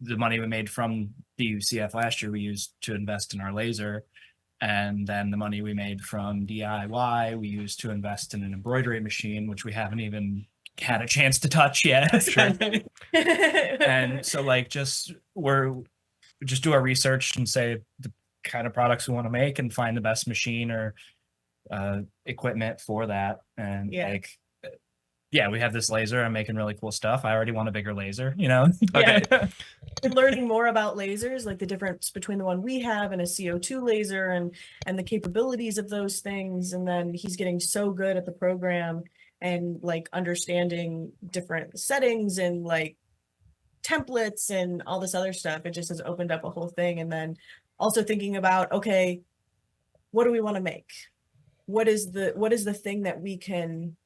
the money we made from the UCF last year, we used to invest in our laser. And then the money we made from DIY, we used to invest in an embroidery machine, which we haven't even had a chance to touch yet. Sure. And so like we just do our research and say the kind of products we want to make and find the best machine or equipment for that. And we have this laser. I'm making really cool stuff. I already want a bigger laser, you know? Okay. We're learning more about lasers, like the difference between the one we have and a CO2 laser and the capabilities of those things. And then he's getting so good at the program and like understanding different settings and like templates and all this other stuff. It just has opened up a whole thing. And then also thinking about, okay, what do we want to make? What is the thing that we can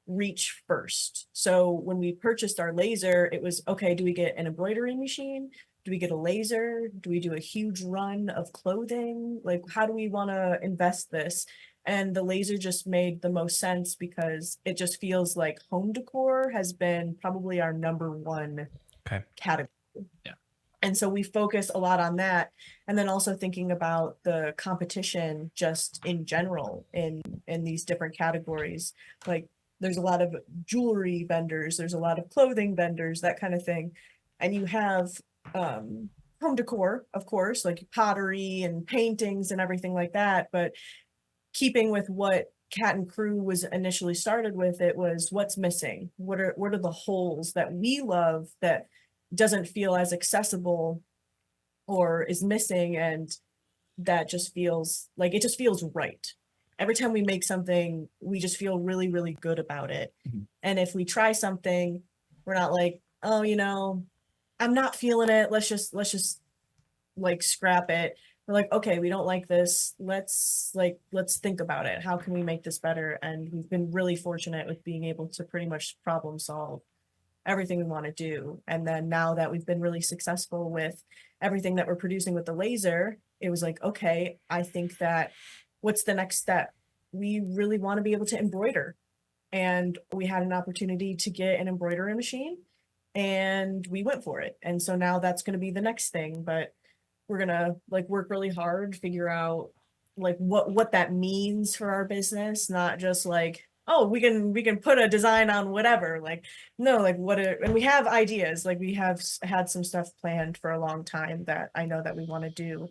reach first? So when we purchased our laser, it was, okay, do we get an embroidery machine? Do we get a laser? Do we do a huge run of clothing? Like, how do we want to invest this? And the laser just made the most sense because it just feels like home decor has been probably our number one category. Yeah. And so we focus a lot on that. And then also thinking about the competition just in general in these different categories. Like there's a lot of jewelry vendors, there's a lot of clothing vendors, that kind of thing. And you have home decor, of course, like pottery and paintings and everything like that. But keeping with what KAT&CREW was initially started with, it was what's missing? What are the holes that we love that doesn't feel as accessible or is missing? And that just feels like, it just feels right. Every time we make something, we just feel really, really good about it. Mm-hmm. And if we try something, we're not like, oh, you know, I'm not feeling it. Let's just like scrap it. We're like, okay, we don't like this. Let's think about it. How can we make this better? And we've been really fortunate with being able to pretty much problem solve everything we want to do. And then now that we've been really successful with everything that we're producing with the laser, it was like, okay, I think that what's the next step? We really want to be able to embroider. And we had an opportunity to get an embroidery machine and we went for it. And so now that's going to be the next thing, but we're going to like work really hard, figure out like what that means for our business, not just like, oh, we can put a design on whatever. Like, no, like and we have ideas, like we have had some stuff planned for a long time that I know that we want to do.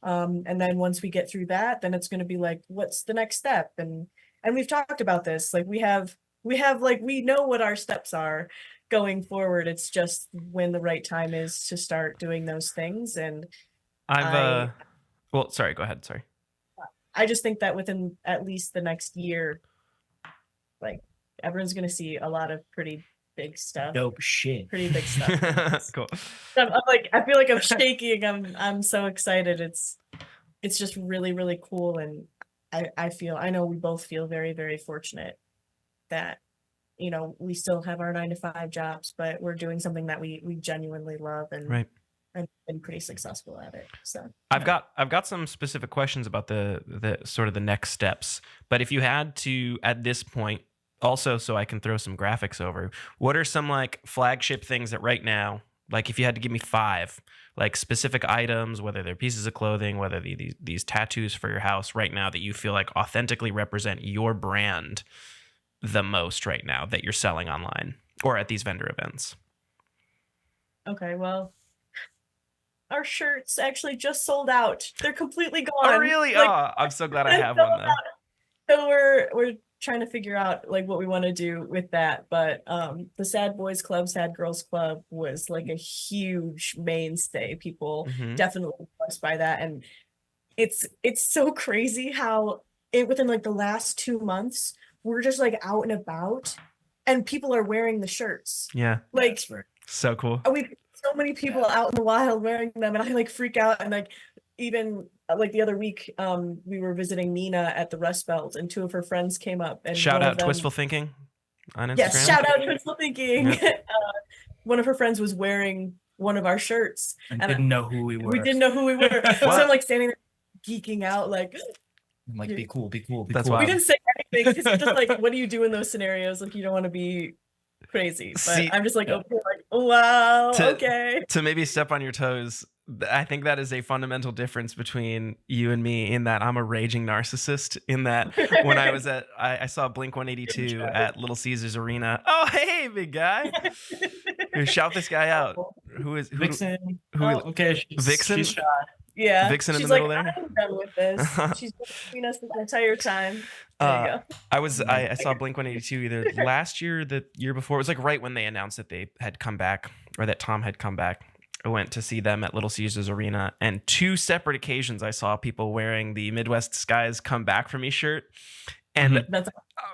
And then once we get through that, then it's going to be like, what's the next step? And we've talked about this, like we have like, we know what our steps are going forward. It's just when the right time is to start doing those things. And well, sorry, go ahead. Sorry. I just think that within at least the next year, like everyone's going to see a lot of pretty big stuff. Dope shit. Pretty big stuff. Cool. I'm like, I feel like I'm shaking. I'm so excited. It's just really, really cool. And I know we both feel very, very fortunate that, you know, we still have our 9-to-5 jobs, but we're doing something that we genuinely love and been pretty successful at it. So I've got some specific questions about the sort of the next steps, but if you had to at this point, also so I can throw some graphics over, what are some like flagship things that right now, like if you had to give me 5 like specific items, whether they're pieces of clothing, whether these tattoos for your house right now that you feel like authentically represent your brand the most right now that you're selling online or at these vendor events? Okay, well, our shirts actually just sold out. They're completely gone. Oh, really? Like, I'm so glad I have one though. So we're trying to figure out like what we want to do with that. But the Sad Boys Club, Sad Girls Club was like a huge mainstay. People definitely impressed by that. And it's so crazy how within like the last 2 months, we're just like out and about and people are wearing the shirts. Yeah. Like so cool. We so many people out in the wild wearing them, and I like freak out. And like even like the other week, we were visiting Nina at the Rust Belt, and 2 of her friends came up. And shout out Twistful Thinking on Instagram. Yes, shout out Twistful Thinking. Yep. One of her friends was wearing one of our shirts and didn't know who we were. We didn't know who we were. So I'm like standing there geeking out, like. I'm like, be cool, be cool, be That's cool. wild. We didn't say anything because it's just like, what do you do in those scenarios? Like, you don't want to be crazy. But see, I'm just like, okay, like, wow, okay. To maybe step on your toes, I think that is a fundamental difference between you and me in that I'm a raging narcissist. In that when I was I saw Blink 182 at Little Caesars Arena. Oh, hey, big guy. Shout this guy out. Who is Vixen? Okay, Vixen. She's shy. Yeah, Vixen in she's the middle like, there. I'm done with this. She's been between us the entire time. There you go. I saw Blink 182 either last year, the year before. It was like right when they announced that they had come back, or that Tom had come back. I went to see them at Little Caesars Arena, and 2 separate occasions I saw people wearing the Midwest Skies Come Back For Me shirt, and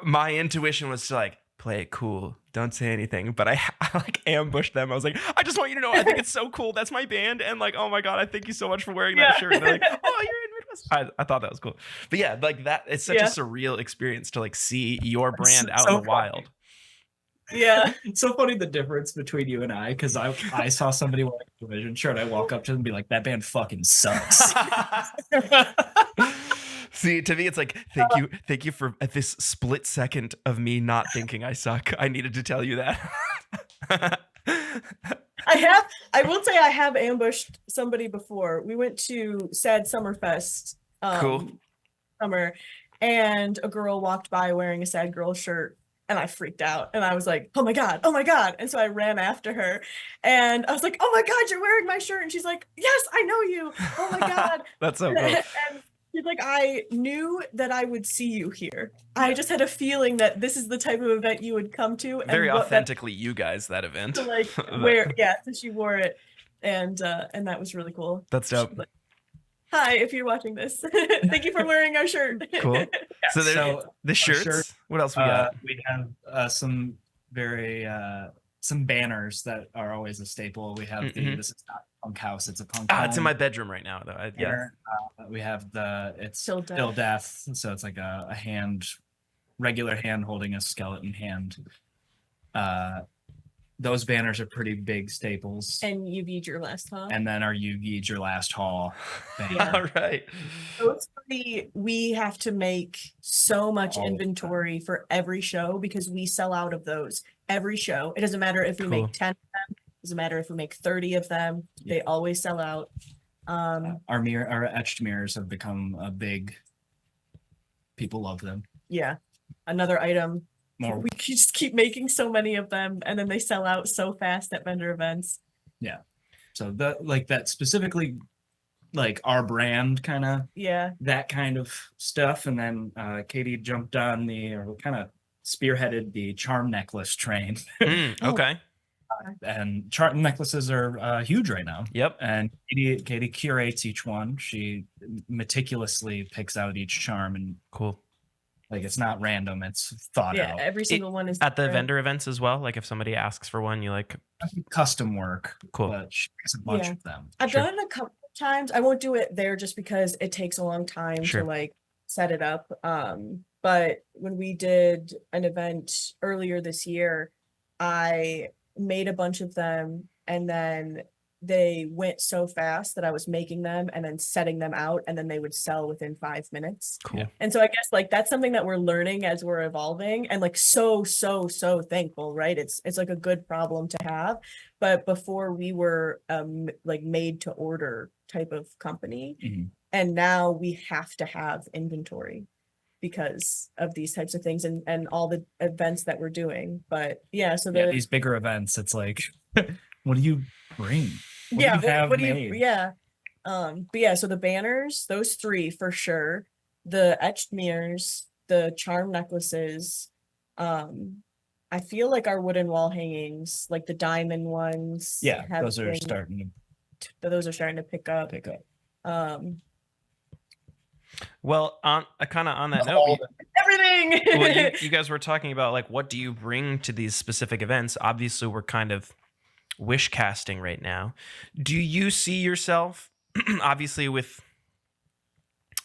my intuition was to like, play it cool, don't say anything. But I like ambushed them. I was like, I just want you to know, I think it's so cool. That's my band, and like, oh my god, I thank you so much for wearing that shirt. And they're like, oh, you're in Midwest. I thought that was cool. But yeah, like that, it's such a surreal experience to like see your brand out in the wild. Yeah, it's so funny the difference between you and I, because I saw somebody wearing a Division shirt. I walk up to them and be like, that band fucking sucks. See, to me, it's like, thank you for this split second of me not thinking I suck. I needed to tell you that. I will say I have ambushed somebody before. We went to Sad Summerfest summer, and a girl walked by wearing a Sad Girl shirt. And I freaked out, and I was like, oh my God. And so I ran after her, and I was like, oh my God, you're wearing my shirt. And she's like, yes, I know you. Oh my God. That's so cool. And she's like, I knew that I would see you here. I just had a feeling that this is the type of event you would come to. And very authentically you guys, that event. So like so she wore it, and that was really cool. That's dope. Like, hi, if you're watching this, thank you for wearing our shirt. Cool. So the shirts. What else we got? We have some very some banners that are always a staple. We have this is not a punk house; it's a punk. It's in my bedroom right now, though. We have it's Still death, so it's like a hand, regular hand holding a skeleton hand. Those banners are pretty big staples. And You've Eat Your Last Haul. And then our You've Eat Your Last Haul banner. Yeah. All right. So we have to make so much inventory for every show because we sell out of those every show. It doesn't matter if we make 10 of them. It doesn't matter if we make 30 of them. They always sell out. Our etched mirrors have become a big. People love them. Yeah. Another item. More. We just keep making so many of them, and then they sell out so fast at vendor events. Yeah. So that specifically, like our brand kind of that kind of stuff. And then Katie jumped on or kind of spearheaded the charm necklace train. Okay. And charm necklaces are huge right now. Yep. And Katie curates each one. She meticulously picks out each charm and cool. Like it's not random, it's thought out. Yeah, every single one is at the vendor events as well. Like if somebody asks for one, you like custom work. Cool. But she makes a bunch of them. I've done it a couple of times. I won't do it there just because it takes a long time to like set it up. But when we did an event earlier this year, I made a bunch of them, and then they went so fast that I was making them and then setting them out, and then they would sell within 5 minutes. Cool. And so I guess like that's something that we're learning as we're evolving, and like so thankful, right? It's like a good problem to have. But before we were like made to order type of company, and now we have to have inventory because of these types of things and all the events that we're doing. But so these bigger events, it's like, what do you bring? What do you but so the banners, those 3 for sure, the etched mirrors, the charm necklaces, I feel like our wooden wall hangings, like the diamond ones, Yeah, have those are been, starting those are starting to pick to up. pick up. Well, on kind of on that note, Everything. well, you guys were talking about like what do you bring to these specific events? Obviously, we're kind of wish casting right now. Do you see yourself, obviously, with,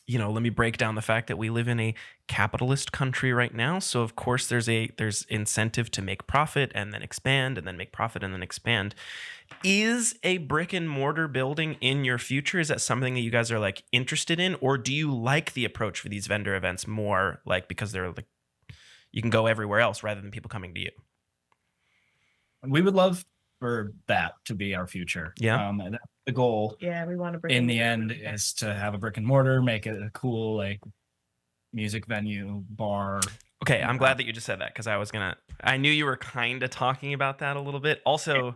let me break down the fact that we live in a capitalist country right now. So of course there's incentive to make profit and then expand and then make profit and then expand. Is a brick and mortar building in your future? Is that something that you guys are like interested in? Or do you like the approach for these vendor events more like because they're like, you can go everywhere else rather than people coming to you? We would love for that to be our future. Yeah. And that's the goal. Yeah, we want to In the end is to have a brick and mortar, make it a cool like music venue, bar. Okay, I'm glad that you just said that because I knew you were kind of talking about that a little bit. Also,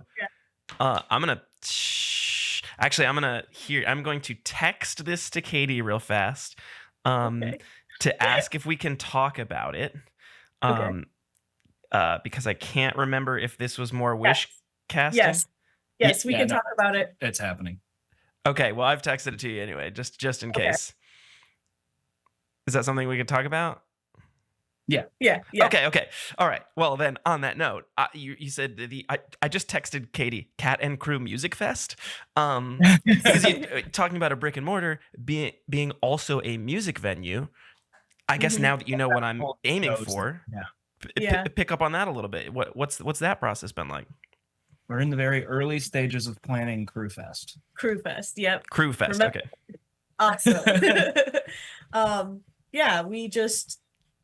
I'm going to text this to Katie real fast to ask if we can talk about it. Because I can't remember if this was more wish casting. Yes, we can talk about it. It's happening. Okay, well, I've texted it to you anyway, just in case. Is that something we could talk about? Yeah. Okay. All right. Well, then on that note, you said I just texted Katie, KAT&CREW Music Fest. Because talking about a brick and mortar being also a music venue, I guess now that you know what I'm aiming for, pick up on that a little bit. What's that process been like? We're in the very early stages of planning Crew Fest. Crew Fest, yep. Crew Fest, Remember? okay. Awesome.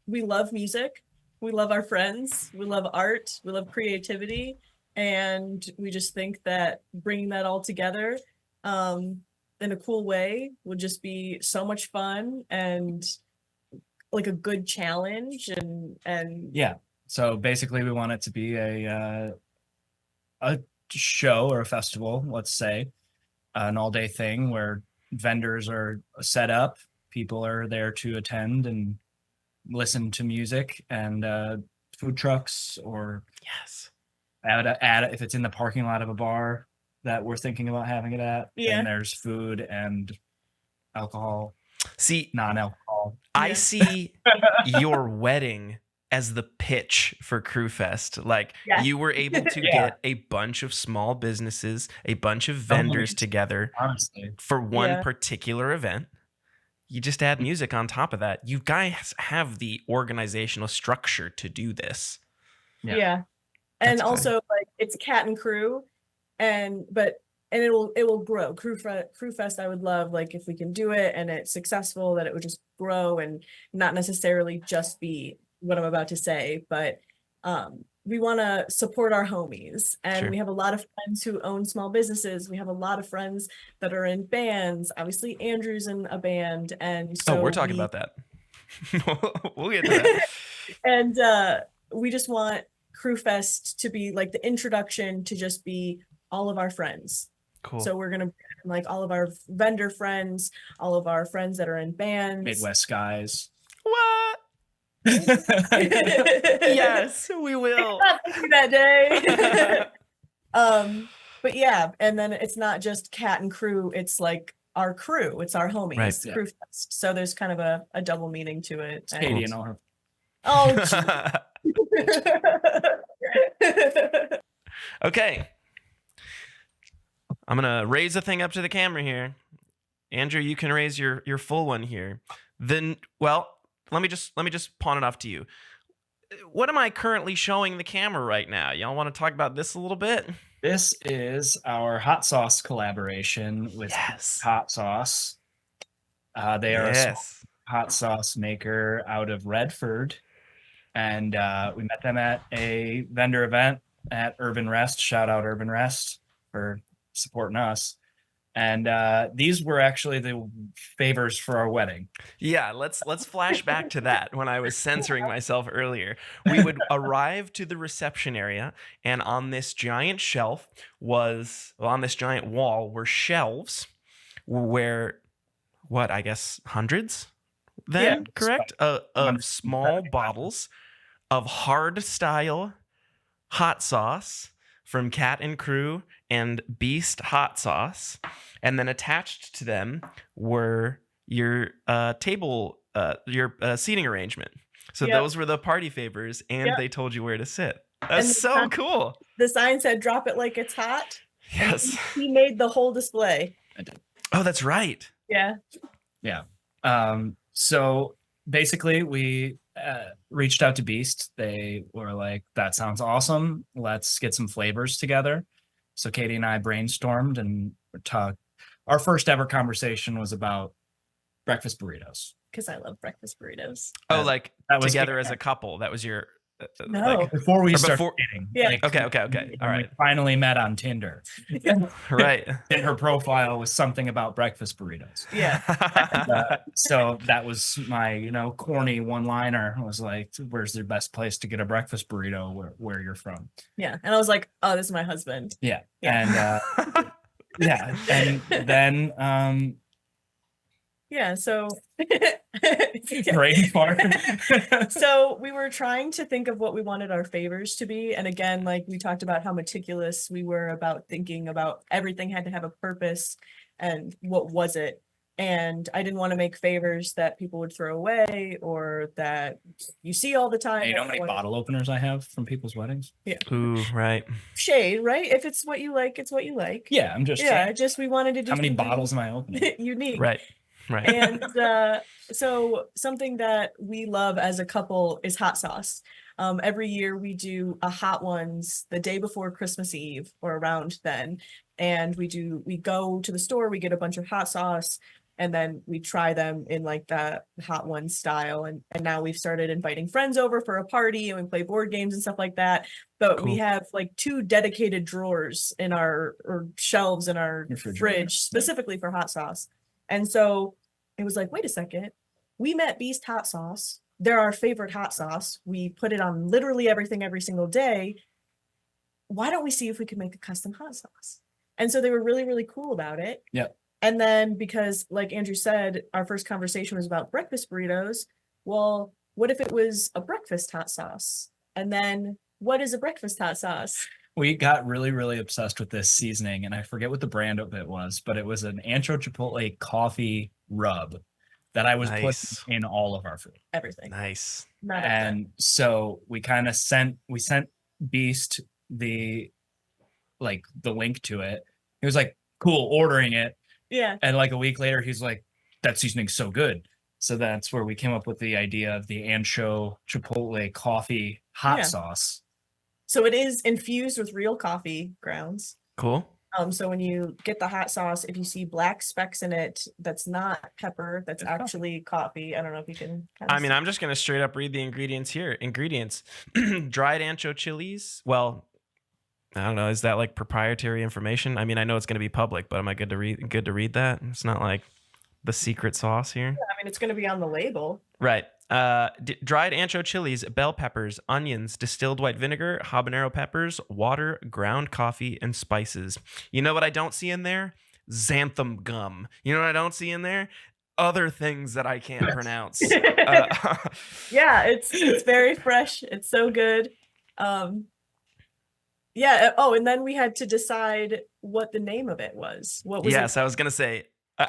We love music. We love our friends. We love art. We love creativity. And we just think that bringing that all together in a cool way would just be so much fun and like a good challenge. And yeah. So basically we want it to be a show or a festival, let's say, an all-day thing where vendors are set up, people are there to attend and listen to music, and food trucks, or if it's in the parking lot of a bar that we're thinking about having it at, then there's food and alcohol. See, non-alcohol. I see your wedding as the pitch for Crew Fest. Like you were able to get a bunch of small businesses, a bunch of vendors together for one particular event. You just add music on top of that. You guys have the organizational structure to do this. Yeah. And also like it's KAT&CREW and it will grow. Crew Fest, I would love like if we can do it and it's successful, that it would just grow and not necessarily just be what I'm about to say, but we want to support our homies, and we have a lot of friends who own small businesses. We have a lot of friends that are in bands. Obviously, Andrew's in a band, and so we're talking about that. We'll get to that. And we just want Crew Fest to be like the introduction to just be all of our friends. Cool. So we're gonna like all of our vendor friends, all of our friends that are in bands. Midwest guys. What? Yes, we will. That day. But yeah, and then it's not just KAT&CREW, it's like our crew, it's our homies, right. Crew Fest. So there's kind of a double meaning to it. It's Katie and all her. Oh. Okay. I'm gonna raise the thing up to the camera here. Andrew, you can raise your full one here. Then, well, let me just pawn it off to you. What am I currently showing the camera right now? Y'all want to talk about this a little bit? This is our hot sauce collaboration with Hot Sauce. They are a hot sauce maker out of Redford, and we met them at a vendor event at Urban Rest. Shout out Urban Rest for supporting us. And these were actually the favors for our wedding. Yeah, let's flash back to that when I was censoring myself earlier. We would arrive to the reception area, and on this giant on this giant wall were shelves where, I guess hundreds then, Yeah. correct? Of small bottles of hard-style hot sauce from KAT&CREW and Beast hot sauce, and then attached to them were your your seating arrangement. So Yep. those were the party favors, and Yep. they told you where to sit. And That's the so sign- cool. The sign said, "Drop it like it's hot." And Yes. he made the whole display. Oh, that's right. Yeah. So basically, we reached out to Beast. They were like, "That sounds awesome. Let's get some flavors together." So Katie and I brainstormed and talked. Our first ever conversation was about breakfast burritos. Because I love breakfast burritos. Oh, like that was together as a couple. That was your No. Before we Or started before- dating. Yeah. Okay. All when right. we finally met on Tinder. Right. And her profile was something about breakfast burritos. Yeah. So that was my, corny one-liner. I was like, "Where's the best place to get a breakfast burrito where you're from?" Yeah. And I was like, "Oh, this is my husband." Yeah. Yeah. And yeah. And then Yeah. So brain fart. so we were trying to think of what we wanted our favors to be. And again, like we talked about how meticulous we were about thinking about everything had to have a purpose and what was it. And I didn't want to make favors that people would throw away or that you see all the time. Hey, you know how many bottle openers I have from people's weddings? Ooh, right. Shade, right? If it's what you like, it's what you like. Yeah, I'm just Yeah, saying. just we wanted to do How many something bottles am I opening? unique. Right. Right. And so something that we love as a couple is hot sauce. Every year we do a hot ones the day before Christmas Eve or around then. And we go to the store, we get a bunch of hot sauce, and then we try them in like the hot one style. And now we've started inviting friends over for a party and we play board games and stuff like that. But we Cool. have like 2 dedicated drawers in our or shelves in our Refrigerator. fridge specifically for hot sauce. And so it was like, wait a second, we met Beast hot sauce. They're our favorite hot sauce. We put it on literally everything every single day. Why don't we see if we can make a custom hot sauce? And so they were really, really cool about it. Yep. And then because like Andrew said, our first conversation was about breakfast burritos. Well, what if it was a breakfast hot sauce? And then what is a breakfast hot sauce? We got really, really obsessed with this seasoning, and I forget what the brand of it was, but it was an ancho chipotle coffee rub that I was Nice. putting in all of our food. Everything. Nice. Not everything. And so we kind of sent Beast the link to it. He was like, "Cool," ordering it. Yeah. And like a week later, he's like, "That seasoning's so good." So that's where we came up with the idea of the ancho chipotle coffee hot Yeah. sauce. So it is infused with real coffee grounds. Cool. So when you get the hot sauce, if you see black specks in it, that's not pepper, that's It's coffee. actually coffee. I don't know if you can. I mean, I'm just going to straight up read the ingredients here. Ingredients: dried ancho chilies. Well, I don't know. Is that like proprietary information? I mean, I know it's going to be public, but am I good to read that? It's not like the secret sauce here. I mean, it's going to be on the label. Right. Dried ancho chilies, bell peppers, onions, distilled white vinegar, habanero peppers, water, ground coffee, and spices. You know what I don't see in there? Xanthan gum. You know what I don't see in there? Other things that I can't pronounce. Yeah, it's very fresh. It's so good. Yeah. Oh, and then we had to decide what the name of it was. What was Yes, I was gonna say.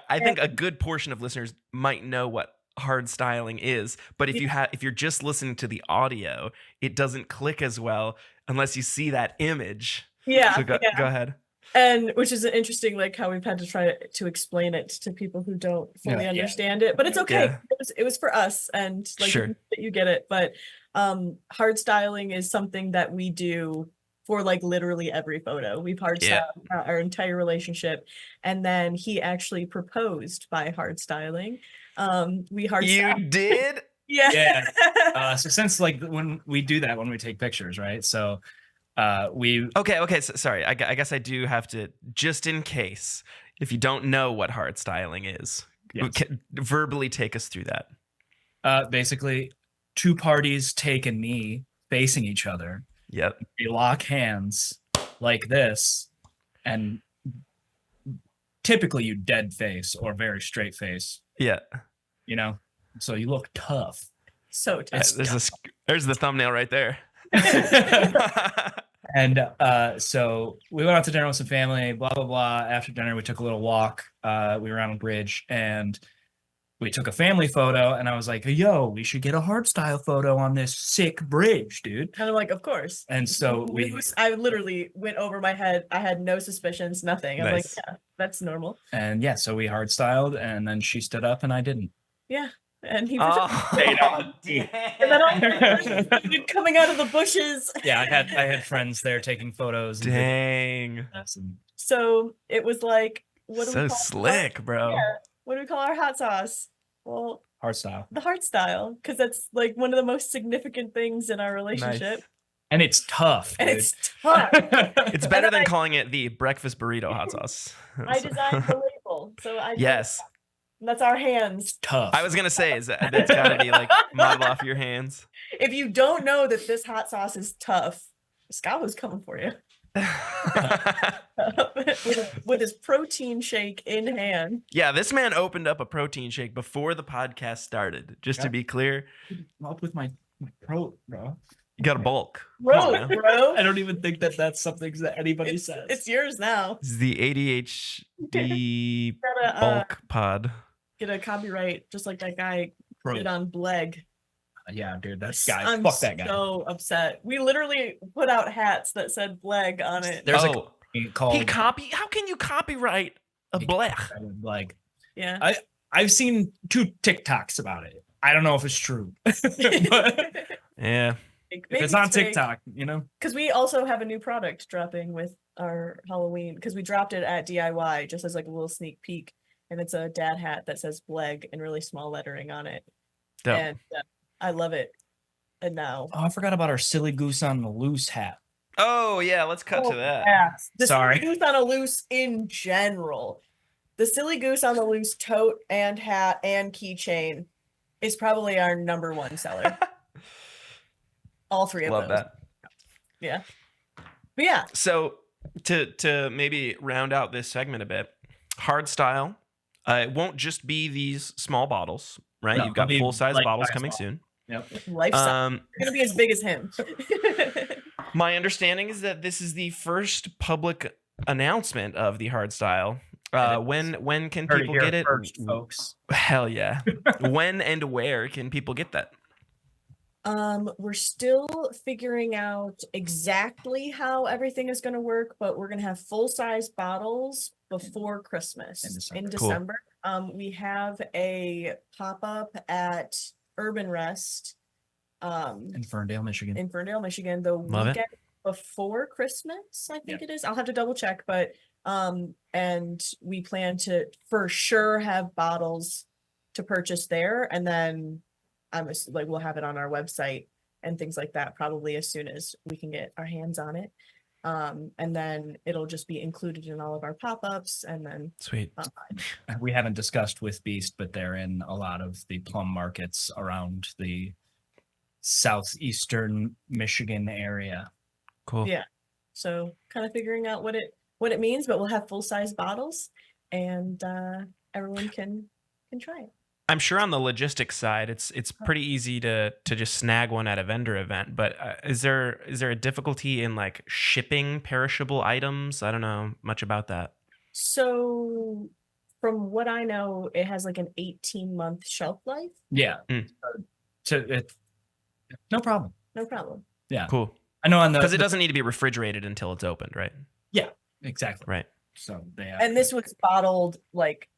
I think a good portion of listeners might know what hard styling is, but if you're just listening to the audio, it doesn't click as well unless you see that image. Yeah. So go yeah. ahead. And which is interesting, like how we've had to try to explain it to people who don't fully Yeah. understand it, but it's okay. Yeah. It was for us, and like Sure. you get it. But hard styling is something that we do for like literally every photo. We've hard styled our entire relationship, and then he actually proposed by hard styling. We hard You styled. did? Yeah. Yeah. So since like when we do that, when we take pictures, right? So we Okay. So, sorry. I guess I do have to, just in case, if you don't know what hard styling is, Yes. verbally take us through that. Basically 2 parties take a knee facing each other. Yep. They lock hands like this, and typically you dead face or very straight face, Yeah. so you look tough. So tough. There's the thumbnail right there. And so we went out to dinner with some family, blah, blah, blah. After dinner, we took a little walk. We were on a bridge and we took a family photo. And I was like, yo, we should get a hardstyle photo on this sick bridge, dude. And I'm like, of course. And so I literally went over my head. I had no suspicions, nothing. I'm Nice. like, yeah, that's normal. And yeah, so we hardstyled and then she stood up and I didn't. Yeah. And he Oh, and then all coming out of the bushes. Yeah, I had friends there taking photos. dang. So it was like, what do we So call slick, bro. Yeah. What do we call our hot sauce? Well, Hardstyle. the heart style, because that's like one of the most significant things in our relationship. Nice. And it's tough, And dude. it's tough. It's better than calling it the breakfast burrito hot sauce. I designed the label, so I did Yes. that. And that's our hands. Tough. I was gonna say, that's gotta be like modeled off your hands. If you don't know that this hot sauce is tough, Scott was coming for you with his protein shake in hand. Yeah, this man opened up a protein shake before the podcast started. Just to be clear, I'm up with my pro, bro. you got a bulk. Bro, bro. I don't even think that's something that anybody says. It's yours now. This is the ADHD Gotta bulk pod. get a copyright just like that guy did on Bleg. Yeah, dude, that guy. I'm Fuck that guy. so upset. We literally put out hats that said Bleg on it. There's Oh. a company called How can you copyright a blech? like Yeah. I've seen 2 TikToks about it. I don't know if it's true. But Yeah. if it's on TikTok, you know. Because we also have a new product dropping with our Halloween, because we dropped it at DIY just as like a little sneak peek. And it's a dad hat that says Bleg in really small lettering on it. Dope. And I love it. And now. Oh, I forgot about our silly goose on the loose hat. Oh yeah, let's cut to that. The Sorry. silly goose on a loose in general. The silly goose on the loose tote and hat and keychain is probably our #1 seller. All 3 of Love those. that. Yeah. But yeah. So to maybe round out this segment a bit, hardstyle. It won't just be these small bottles, right? No, You've got it'll be full size life-size bottles coming bottles. soon. Yep. Lifestyle. It's gonna be as big as him. My understanding is that this is the first public announcement of the hardstyle. When can Heard it people here get it? first, folks. Hell yeah. When and where can people get that? We're still figuring out exactly how everything is going to work, but we're going to have full-size bottles before Christmas in December. Cool. We have a pop-up at Urban Rest In Ferndale, Michigan. the Love it. weekend before Christmas, I think it is. I'll have to double check, but and we plan to for sure have bottles to purchase there, and then we'll have it on our website and things like that probably as soon as we can get our hands on it. And then it'll just be included in all of our pop-ups, and then Sweet. We haven't discussed with Beast, but they're in a lot of the plum markets around the southeastern Michigan area. Cool. Yeah. So kind of figuring out what it means, but we'll have full-size bottles, and everyone can try it. I'm sure on the logistics side, it's pretty easy to just snag one at a vendor event. But is there a difficulty in like shipping perishable items? I don't know much about that. So from what I know, it has like an 18-month shelf life. Yeah. No problem. No problem. Yeah. Cool. I know on the Because it doesn't need to be refrigerated until it's opened, right? Yeah, exactly. Right. So they And this was bottled like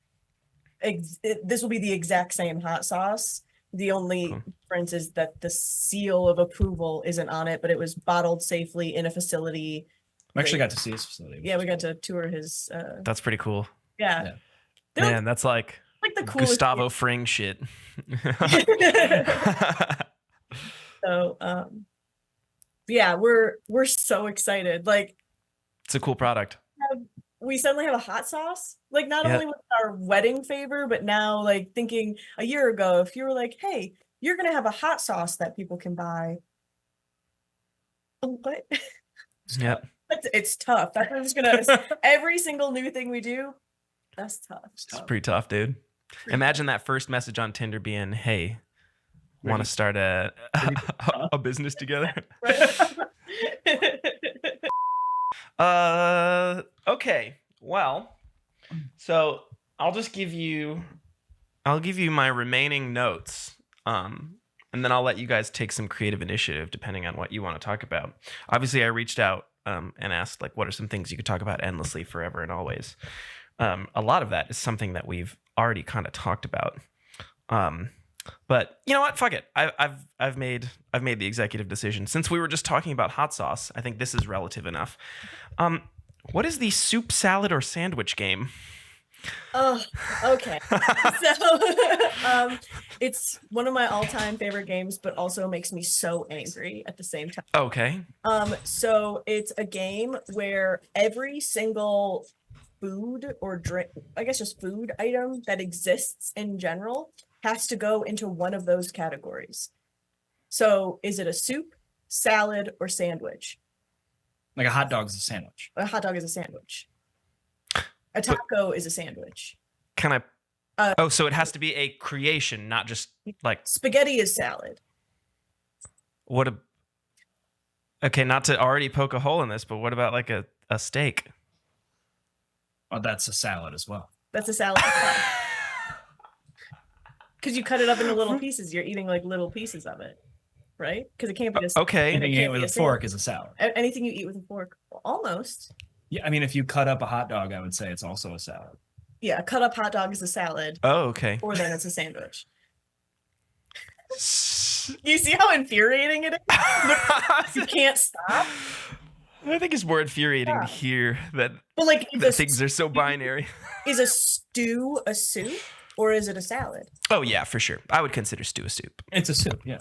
this will be the exact same hot sauce. The only difference is that the seal of approval isn't on it, but it was bottled safely in a facility. I actually got to see his facility. Yeah, we got to tour his. That's pretty cool. Yeah. Man, that's like the coolest Gustavo Fring shit. So, yeah, we're so excited. Like, it's a cool product. we suddenly have a hot sauce. Like, not only with our wedding favor, but now, like, thinking a year ago, if you were like, hey, you're gonna have a hot sauce that people can buy. What? Yep. It's tough. That's what I'm just gonna. Every single new thing we do, that's tough. It's pretty tough, dude. Imagine that first message on Tinder being, "Hey, want to start a business together?" Okay. Well, so I'll give you my remaining notes. And then I'll let you guys take some creative initiative depending on what you want to talk about. Obviously, I reached out and asked, like, what are some things you could talk about endlessly, forever, and always. A lot of that is something that we've already kind of talked about. But you know what? Fuck it. I've made the executive decision. Since we were just talking about hot sauce, I think this is relative enough. What is the soup, salad, or sandwich game? Oh, okay. So it's one of my all-time favorite games, but also makes me so angry at the same time. Okay. So it's a game where every single food or drink, I guess just food item that exists in general has to go into one of those categories. So is it a soup, salad, or sandwich? Like a hot dog is a sandwich. A hot dog is a sandwich. A taco is a sandwich. Can I? So it has to be a creation, not just like spaghetti is salad. Okay, not to already poke a hole in this, but what about like a steak? Oh, that's a salad as well. That's a salad as well. Because you cut it up into little pieces. You're eating like little pieces of it, right? Because it can't be a okay. Anything you eat with a fork is a salad. Anything you eat with a fork, almost. Yeah, I mean, if you cut up a hot dog, I would say it's also a salad. Yeah, a cut up hot dog is a salad. Oh, okay. Or then it's a sandwich. You see how infuriating it is? You can't stop. I think it's more infuriating to hear that, like, that things are so binary. Is a stew a soup or is it a salad? Oh, yeah, for sure. I would consider stew a soup. It's a soup, yeah.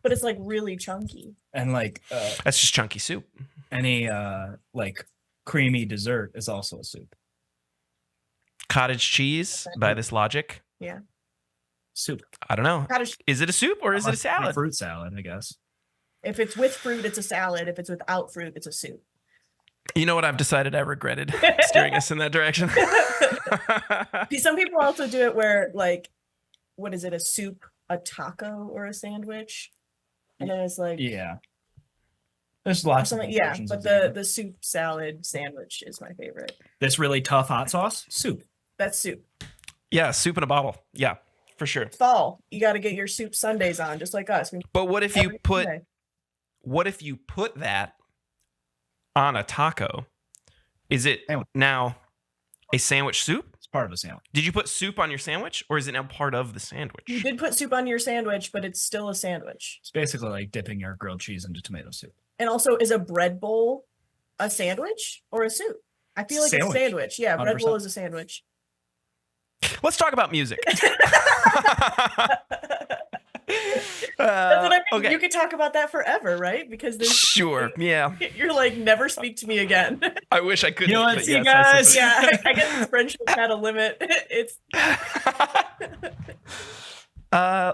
But it's like really chunky. And like... that's just chunky soup. Any like creamy dessert is also a soup. Cottage cheese, by this logic. Yeah. Soup. I don't know. Is it a soup or is it a salad? Fruit salad, I guess. If it's with fruit, it's a salad. If it's without fruit, it's a soup. You know what I've decided? I regretted steering us in that direction. Some people also do it where, like, what is it? A soup, a taco, or a sandwich? And then it's like... Yeah. There's lots of yeah, but the soup salad sandwich is my favorite. This really tough hot sauce? Soup. That's soup. Yeah, soup in a bottle. Yeah, for sure. Fall. You got to get your soup Sundays on, just like us. But what if you put that on a taco? Is it now a sandwich soup? It's part of a sandwich. Did you put soup on your sandwich, or is it now part of the sandwich? You did put soup on your sandwich, but it's still a sandwich. It's basically like dipping your grilled cheese into tomato soup. And also, is a bread bowl a sandwich or a soup? I feel like it's a sandwich. Yeah, 100%. Bread bowl is a sandwich. Let's talk about music. That's what I mean. Okay. You could talk about that forever, right? Because there's sure, yeah. You're like, never speak to me again. I wish I could. You know what, you guys? Yeah, I guess this friendship had a limit. It's.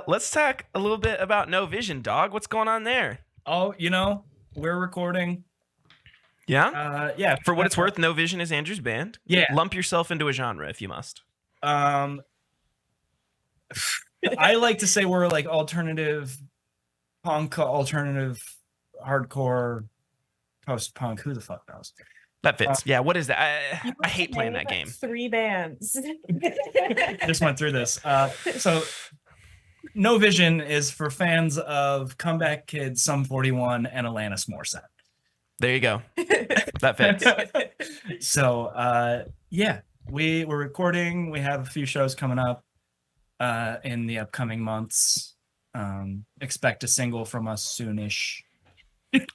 Let's talk a little bit about No Vision, dog. What's going on there? Oh, we're recording. Yeah? Yeah. For what it's worth, No Vision is Andrew's band. Yeah. Lump yourself into a genre if you must. I like to say we're like alternative punk, alternative hardcore, post-punk. Who the fuck knows? That fits. Yeah, what is that? I hate playing that game. 3 bands. Just went through this. So No Vision is for fans of Comeback Kids, Sum 41, and Alanis Morissette. There you go. That fits. So, yeah, we're recording. We have a few shows coming up in the upcoming months. Expect a single from us soonish.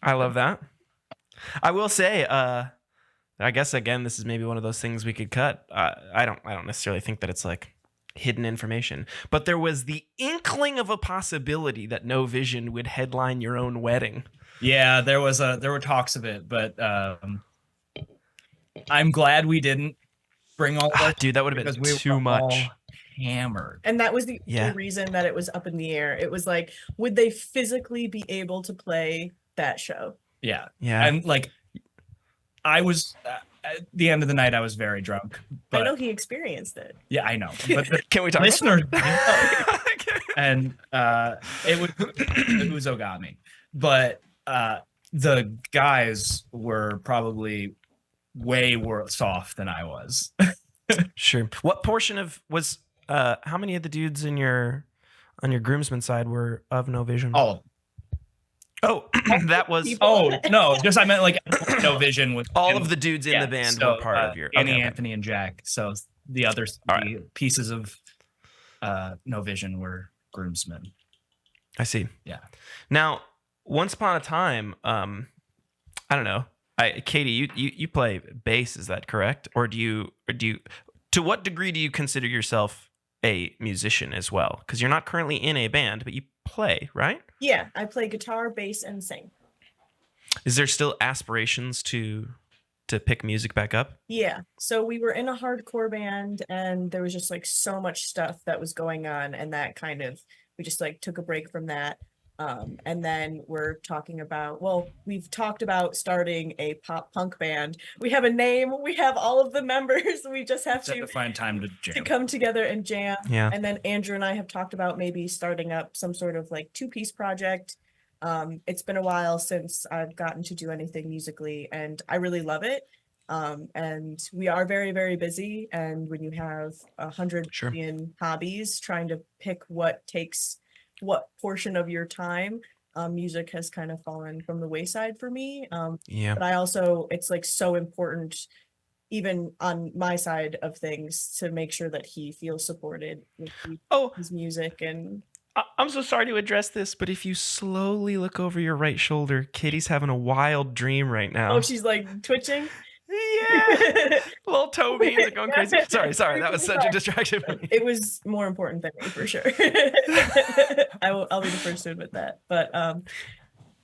I love that. I will say, I guess, again, this is maybe one of those things we could cut. I don't necessarily think that it's like hidden information, but there was the inkling of a possibility that No Vision would headline your own wedding. Yeah, there were talks of it, but I'm glad we didn't bring all that. Dude, that would have been too much. Hammered. And that was the reason that it was up in the air. It was like, would they physically be able to play that show? Yeah. Yeah. And like, I was at the end of the night, I was very drunk. But I know he experienced it. yeah, I know. But the Can we talk listeners about that? and it was Uzo got me. But the guys were probably way worse off than I was. Sure. What portion of was how many of the dudes on your groomsmen side were of no vision? All Oh, that was no, just I meant like no vision with all of the dudes in the band were part of your Danny, okay. Anthony, and Jack. So the other pieces of no vision were groomsmen. I see. Yeah. Now, once upon a time, I don't know. Katie, you play bass, is that correct? Or do you to what degree do you consider yourself a musician as well? Because you're not currently in a band, but you play, right? Yeah, I play guitar, bass, and sing. Is there still aspirations to pick music back up? Yeah. So we were in a hardcore band and there was just like so much stuff that was going on, and that kind of we just like took a break from that. And then we're talking about, well, we've talked about starting a pop punk band. We have a name, we have all of the members. We just have to find time to jam. to come together and jam. Yeah. And then Andrew and I have talked about maybe starting up some sort of like 2-piece project. It's been a while since I've gotten to do anything musically, and I really love it. And we are very, very busy. And when you have 100 Sure. million hobbies, trying to pick what takes what portion of your time, music has kind of fallen from the wayside for me. Yeah. But I also, it's like so important, even on my side of things, to make sure that he feels supported with his music. And I'm so sorry to address this, but if you slowly look over your right shoulder, Katie's having a wild dream right now. oh, she's like twitching. Yeah. Little toe beans are going crazy. Sorry. That was such a distraction for me. It was more important than me, for sure. I'll be the first to admit that. But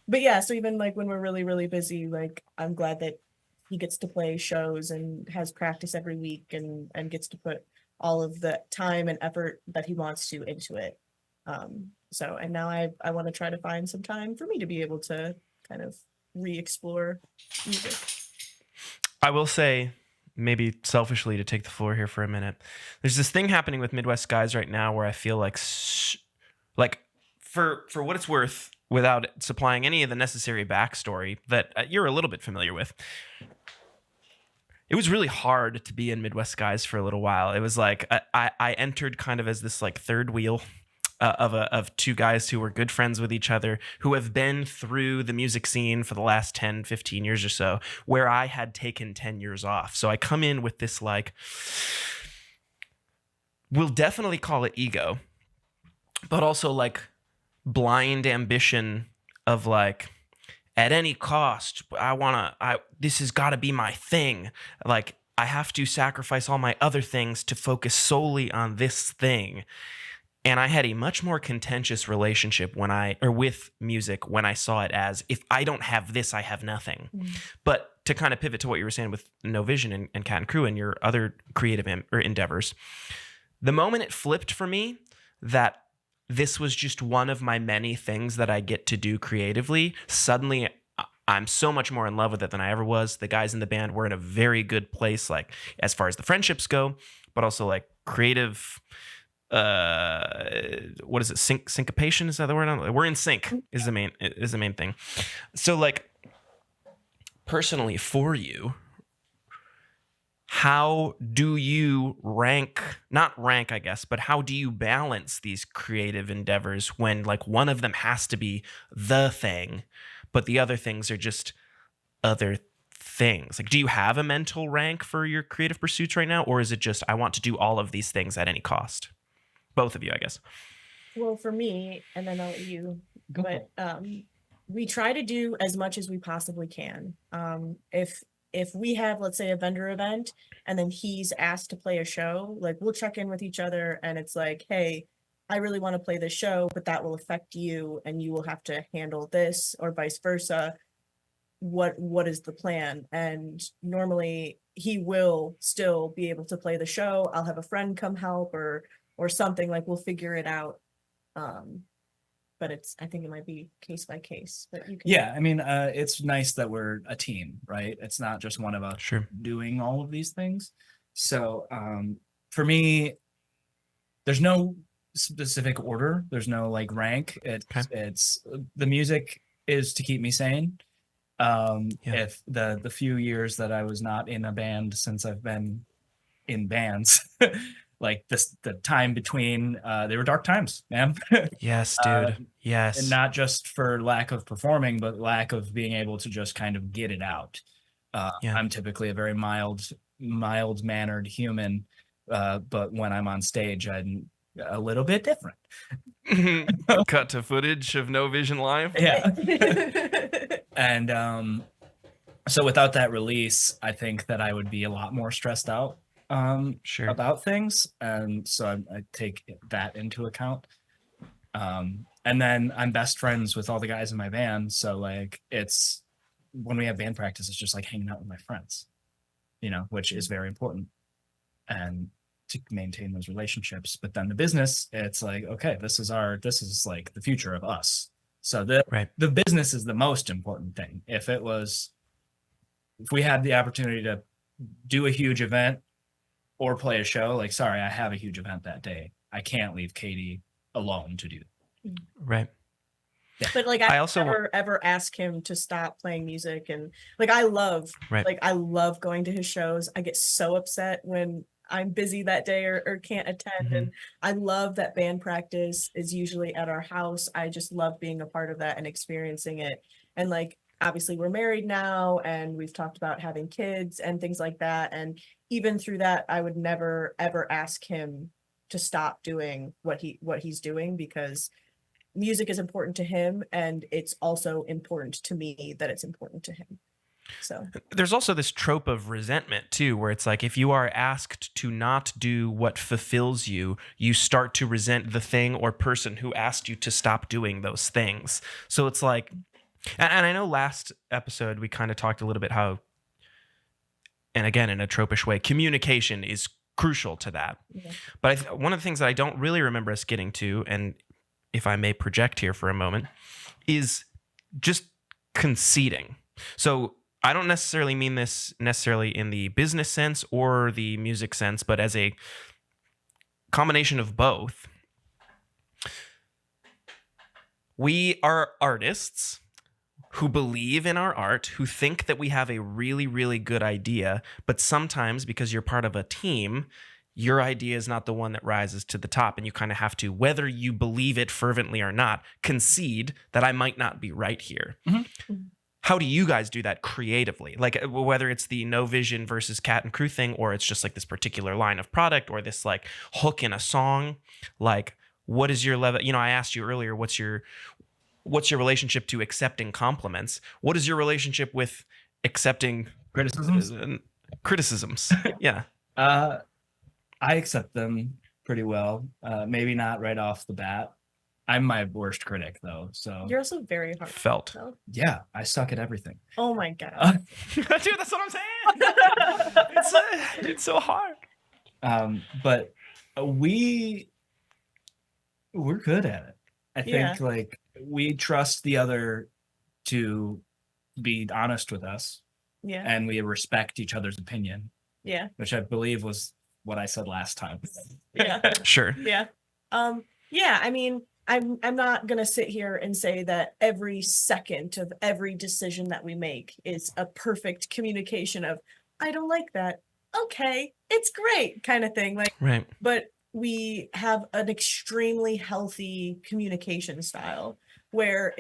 yeah, so even like when we're really, really busy, like I'm glad that he gets to play shows and has practice every week and gets to put all of the time and effort that he wants to into it. So, and now I want to try to find some time for me to be able to kind of re-explore music. I will say, maybe selfishly to take the floor here for a minute, there's this thing happening with Midwest guys right now where I feel like for what it's worth, without supplying any of the necessary backstory that you're a little bit familiar with, it was really hard to be in Midwest guys for a little while. It was like I entered kind of as this like third wheel of two guys who were good friends with each other, who have been through the music scene for the last 10, 15 years or so, where I had taken 10 years off. So I come in with this like, we'll definitely call it ego, but also like blind ambition of like, at any cost, this has got to be my thing. Like, I have to sacrifice all my other things to focus solely on this thing. And I had a much more contentious relationship with music when I saw it as, if I don't have this, I have nothing. But to kind of pivot to what you were saying with No Vision and KAT&CREW and your other creative endeavors, the moment it flipped for me that this was just one of my many things that I get to do creatively, suddenly I'm so much more in love with it than I ever was. The guys in the band were in a very good place, like as far as the friendships go, but also like creative, what is it? Syncopation? Is that the word? We're in sync is the main thing. So like personally for you, how do you not rank, I guess, but how do you balance these creative endeavors when like one of them has to be the thing, but the other things are just other things? Like, do you have a mental rank for your creative pursuits right now? Or is it just, I want to do all of these things at any cost? Both of you, I guess. Well, for me, and then I'll let you, but we try to do as much as we possibly can. If we have, let's say, a vendor event and then he's asked to play a show, like we'll check in with each other and it's like, hey, I really want to play this show, but that will affect you and you will have to handle this, or vice versa. What is the plan? And normally he will still be able to play the show. I'll have a friend come help or something, like we'll figure it out. But but I think it might be case by case, but you can. Yeah, I mean, it's nice that we're a team, right? It's not just one of us Sure. doing all of these things. So for me, there's no specific order. There's no like rank. It's the music is to keep me sane. If the few years that I was not in a band since I've been in bands, like the time between, they were dark times, man. Yes, dude. Yes. And not just for lack of performing, but lack of being able to just kind of get it out. I'm typically a very mild-mannered human, but when I'm on stage, I'm a little bit different. Cut to footage of No Vision Live. Yeah. And so without that release, I think that I would be a lot more stressed out about things. And so I take that into account. And then I'm best friends with all the guys in my band. So like it's when we have band practice, it's just like hanging out with my friends, you know, which is very important. And to maintain those relationships. But then the business, it's like, okay, this is like the future of us. So the business is the most important thing. If we had the opportunity to do a huge event or play a show, like, sorry, I have a huge event that day. I can't leave Katie alone to do that. Right. Yeah. But like I also never ever ask him to stop playing music, and like I love going to his shows. I get so upset when I'm busy that day or can't attend. And I love that band practice is usually at our house. I just love being a part of that and experiencing it. And like, obviously we're married now and we've talked about having kids and things like that. And even through that, I would never, ever ask him to stop doing what he's doing, because music is important to him. And it's also important to me that it's important to him. So there's also this trope of resentment too, where it's like if you are asked to not do what fulfills you, you start to resent the thing or person who asked you to stop doing those things. So it's like, and I know last episode we kind of talked a little bit how, and again in a tropish way, communication is crucial to that. Yeah. But one of the things that I don't really remember us getting to, and if I may project here for a moment, is just conceding. So I don't necessarily mean this necessarily in the business sense or the music sense, but as a combination of both. We are artists who believe in our art, who think that we have a really, really good idea, but sometimes because you're part of a team, your idea is not the one that rises to the top, and you kind of have to, whether you believe it fervently or not, concede that I might not be right here. Mm-hmm. How do you guys do that creatively? Like whether it's the No Vision versus KAT&CREW thing, or it's just like this particular line of product or this like hook in a song, like what is your level? You know, I asked you earlier, what's your relationship to accepting compliments? What is your relationship with accepting criticisms? Yeah. I accept them pretty well. Maybe not right off the bat. I'm my worst critic though, so you're also very hard. Felt. Yeah, I suck at everything. Oh my god, dude, that's what I'm saying. It's so hard. But we're good at it. I think like we trust the other to be honest with us. Yeah, and we respect each other's opinion. Yeah, which I believe was what I said last time. Yeah, sure. Yeah, yeah. I mean, I'm not gonna sit here and say that every second of every decision that we make is a perfect communication of I don't like that. Okay, it's great kind of thing. Like, right. But we have an extremely healthy communication style where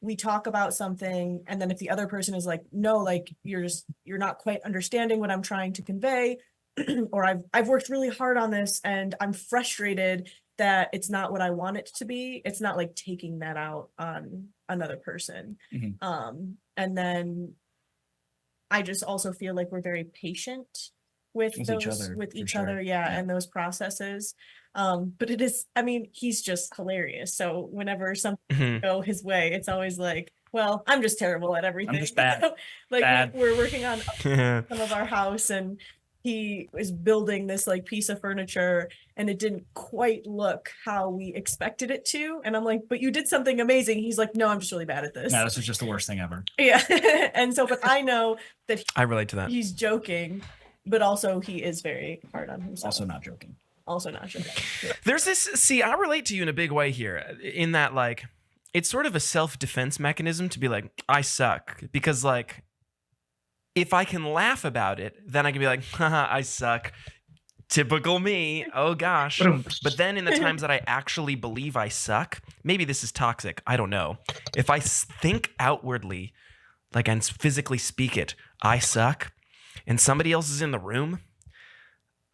we talk about something, and then if the other person is like, no, like you're not quite understanding what I'm trying to convey, or I've worked really hard on this and I'm frustrated that it's not what I want it to be. It's not like taking that out on another person. Mm-hmm. And then I just also feel like we're very patient with each other. Yeah. And those processes. But it is, I mean, he's just hilarious. So whenever something go his way, it's always like, well, I'm just terrible at everything. I'm just bad. Like bad. We're working on some of our house, and he was building this like piece of furniture and it didn't quite look how we expected it to. And I'm like, but you did something amazing. He's like, no, I'm just really bad at this. No, this is just the worst thing ever. Yeah. And so, but I know that I relate to that. he's joking, but also he is very hard on himself. Also not joking. Also not joking. Yeah. There's this, see, I relate to you in a big way here in that, like, it's sort of a self-defense mechanism to be like, I suck. Because, like, if I can laugh about it, then I can be like, haha, I suck. Typical me. Oh, gosh. But then in the times that I actually believe I suck, maybe this is toxic. I don't know. If I think outwardly, like, and physically speak it, I suck, and somebody else is in the room,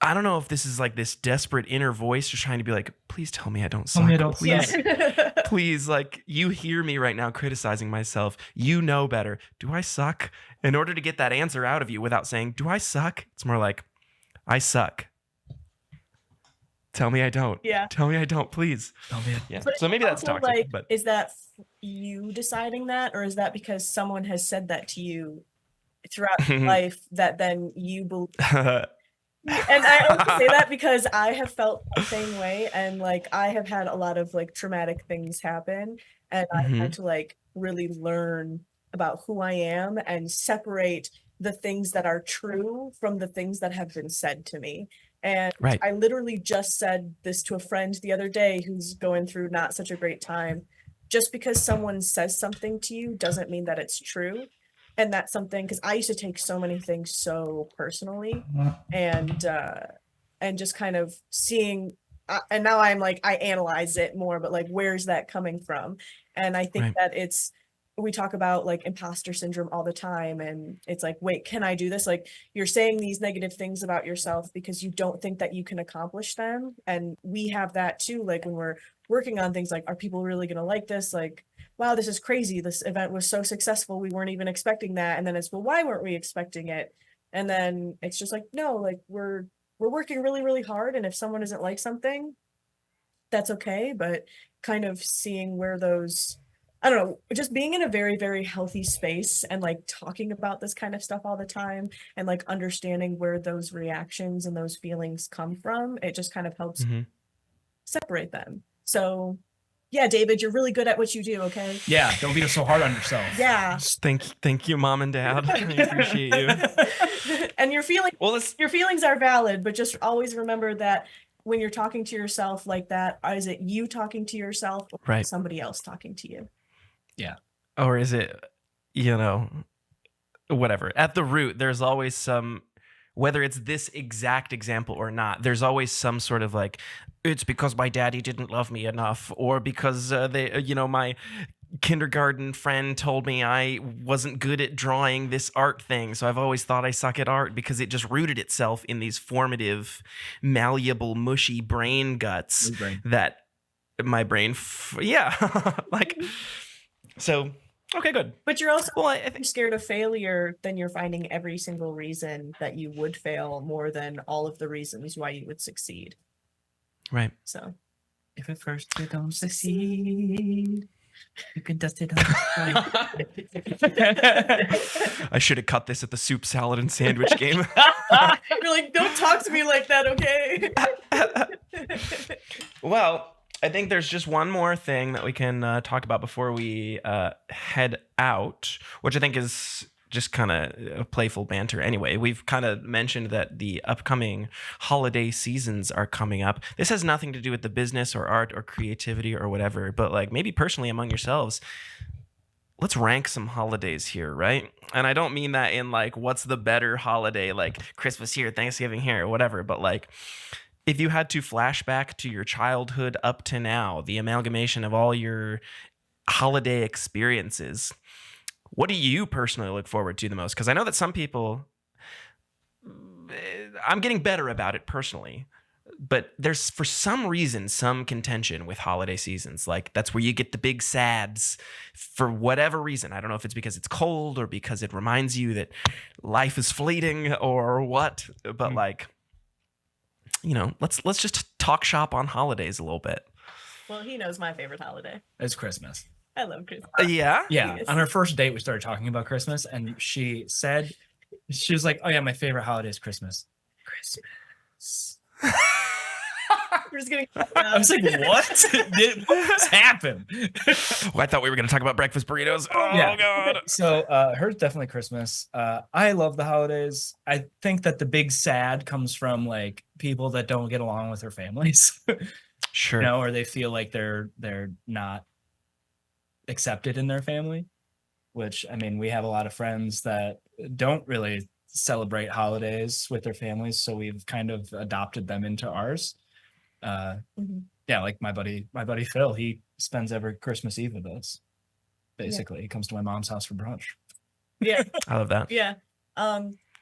I don't know if this is like this desperate inner voice just trying to be like, please tell me I don't suck. Please, Yeah. please, like, you hear me right now criticizing myself. You know better. Do I suck? In order to get that answer out of you without saying, do I suck? It's more like, I suck. Tell me I don't. Yeah. Tell me I don't, please. Tell me. Yeah. But So maybe that's also, toxic. like, But is that you deciding that, or is that because someone has said that to you throughout your life that then you believe? And I also say that because I have felt the same way, and like I have had a lot of like traumatic things happen, and I had to like really learn about who I am and separate the things that are true from the things that have been said to me. And Right. I literally just said this to a friend the other day who's going through not such a great time. Just because someone says something to you doesn't mean that it's true. And that's something, because I used to take so many things so personally, and just kind of seeing, and now I'm like, I analyze it more, but like, where's that coming from? And I think Right. that we talk about like imposter syndrome all the time, and it's like, wait, can I do this? Like, you're saying these negative things about yourself because you don't think that you can accomplish them. And we have that too, like when we're working on things, like, are people really going to like this? Like, wow, this is crazy. This event was so successful. We weren't even expecting that. And then it's, well, why weren't we expecting it? And then it's just like, no, like we're working really, really hard. And if someone doesn't like something, that's okay. But kind of seeing where those, I don't know, just being in a very, very healthy space and like talking about this kind of stuff all the time and like understanding where those reactions and those feelings come from, it just kind of helps separate them. So yeah, David, you're really good at what you do, okay? Yeah, don't be so hard on yourself. Yeah. Thank you, Mom and Dad. I appreciate you. And your feelings are valid, but just always remember that when you're talking to yourself like that, is it you talking to yourself or Right. somebody else talking to you? Yeah. Or is it, whatever. At the root, there's always some, whether it's this exact example or not, there's always some sort of like, it's because my daddy didn't love me enough, or because my kindergarten friend told me I wasn't good at drawing this art thing, so I've always thought I suck at art, because it just rooted itself in these formative, malleable, mushy brain guts that my brain, like, so, okay, good. But you're also, Well, if you're scared of failure, then you're finding every single reason that you would fail more than all of the reasons why you would succeed. Right. So if at first you don't succeed, you can dust it off. I should have cut this at the soup, salad, and sandwich game. you're like, don't talk to me like that, okay? Well, I think there's just one more thing that we can talk about before we head out, which I think is just kind of a playful banter. Anyway, we've kind of mentioned that the upcoming holiday seasons are coming up. This has nothing to do with the business or art or creativity or whatever, but like maybe personally among yourselves, let's rank some holidays here, right? And I don't mean that in like, what's the better holiday, like Christmas here, Thanksgiving here, or whatever, but like, if you had to flashback to your childhood up to now, the amalgamation of all your holiday experiences, what do you personally look forward to the most? Because I know that some people, I'm getting better about it personally, but there's for some reason some contention with holiday seasons. Like that's where you get the big sads for whatever reason. I don't know if it's because it's cold or because it reminds you that life is fleeting or what, but like, let's just talk shop on holidays a little bit. Well, he knows my favorite holiday. It's Christmas. I love Christmas. Yeah? Yeah. Yes. On our first date, we started talking about Christmas, and she was like, oh yeah, my favorite holiday is Christmas. Christmas. We're just gonna. I was like, what? What just happened? I thought we were going to talk about breakfast burritos. Oh, Yeah. God. So hers definitely Christmas. I love the holidays. I think that the big sad comes from like people that don't get along with their families. Sure. Or they feel like they're not accepted in their family, which I mean, we have a lot of friends that don't really celebrate holidays with their families, so we've kind of adopted them into ours. Yeah, like my buddy Phil, he spends every Christmas Eve with us. Basically, he comes to my mom's house for brunch. Yeah. I love that. Yeah.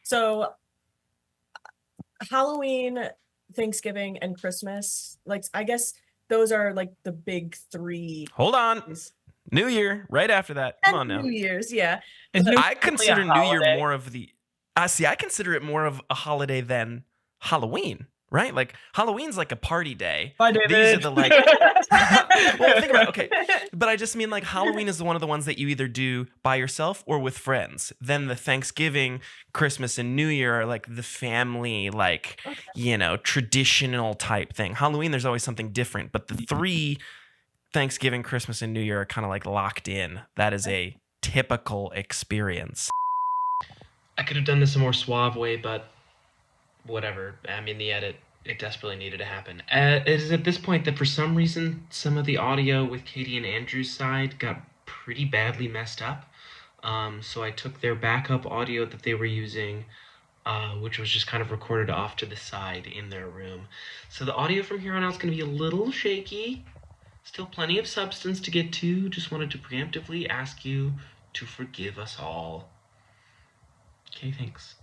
So Halloween, Thanksgiving, and Christmas, like I guess those are like the big three. Hold on. New Year, right after that. Come on now. New Year's, yeah. I consider New Year more of the. I consider it more of a holiday than Halloween, right? Like Halloween's like a party day. Bye, David. These are the like. Well, think about it. Okay, but I just mean like Halloween is one of the ones that you either do by yourself or with friends. Then the Thanksgiving, Christmas, and New Year are like the family, like traditional type thing. Halloween, there's always something different, but the three, Thanksgiving, Christmas, and New Year, are kind of like locked in. That is a typical experience. I could have done this a more suave way, but whatever. I mean, the edit, it desperately needed to happen. It is at this point that for some reason, some of the audio with Katie and Andrew's side got pretty badly messed up. So I took their backup audio that they were using, which was just kind of recorded off to the side in their room. So the audio from here on out is going to be a little shaky. Still plenty of substance to get to. Just wanted to preemptively ask you to forgive us all. Okay, thanks.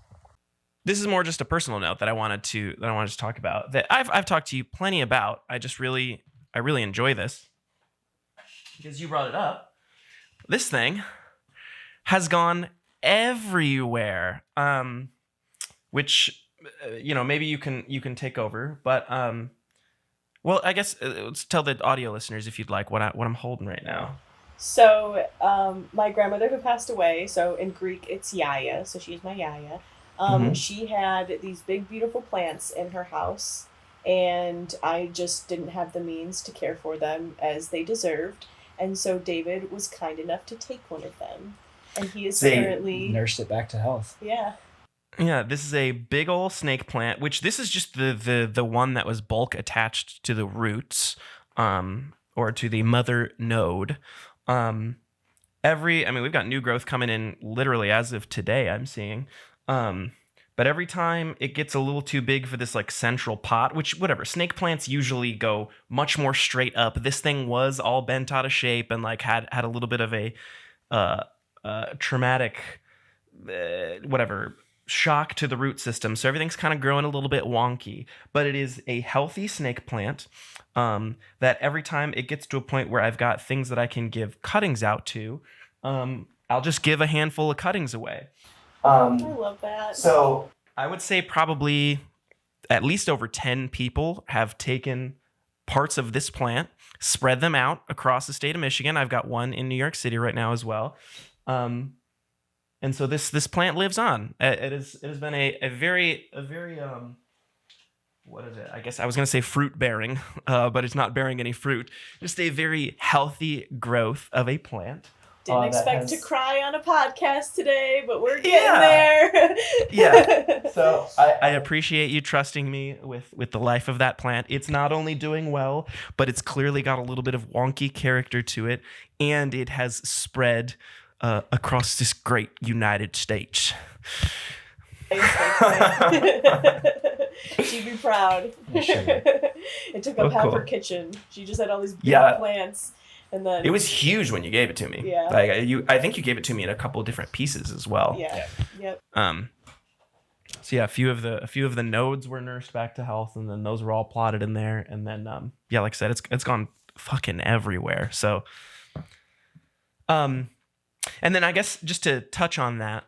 This is more just a personal note that I wanted to talk about, that I've talked to you plenty about. I really enjoy this because you brought it up. This thing has gone everywhere, which maybe you can take over, but well, I guess let's tell the audio listeners, if you'd like, what I'm holding right now. So, my grandmother who passed away, so in Greek it's Yaya, so she's my Yaya. She had these big, beautiful plants in her house, and I just didn't have the means to care for them as they deserved. And so David was kind enough to take one of them, and he is currently nursed it back to health. Yeah. Yeah, this is a big old snake plant, which this is just the one that was bulk attached to the roots, or to the mother node. We've got new growth coming in literally as of today, I'm seeing. But every time it gets a little too big for this like central pot, which whatever, snake plants usually go much more straight up. This thing was all bent out of shape and like had a little bit of a traumatic shock to the root system. So everything's kind of growing a little bit wonky, but it is a healthy snake plant that every time it gets to a point where I've got things that I can give cuttings out to, I'll just give a handful of cuttings away. I love that. So I would say probably at least over 10 people have taken parts of this plant, spread them out across the state of Michigan. I've got one in New York City right now as well. And so this plant lives on. It has been a very what is it? I guess I was going to say fruit bearing, but it's not bearing any fruit. Just a very healthy growth of a plant. Didn't expect to cry on a podcast today, but we're getting there. Yeah. So I appreciate you trusting me with the life of that plant. It's not only doing well, but it's clearly got a little bit of wonky character to it, and it has spread across this great United States. She'd be proud. It took up half her kitchen. She just had all these big plants. And then it was huge when you gave it to me. Yeah. Like I think you gave it to me in a couple of different pieces as well. Yeah. Yep. So yeah, a few of the nodes were nursed back to health, and then those were all plotted in there. And then like I said, it's gone fucking everywhere. So and then I guess just to touch on that,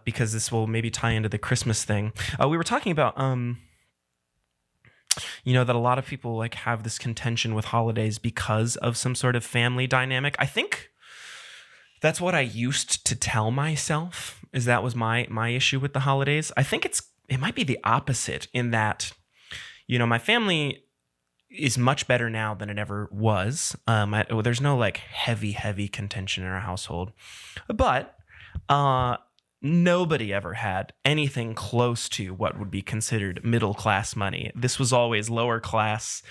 because this will maybe tie into the Christmas thing. We were talking about that a lot of people like have this contention with holidays because of some sort of family dynamic. I think that's what I used to tell myself, is that was my issue with the holidays. I think it's it might be the opposite in that, my family is much better now than it ever was. There's no like heavy contention in our household, but nobody ever had anything close to what would be considered middle class money. This was always lower class,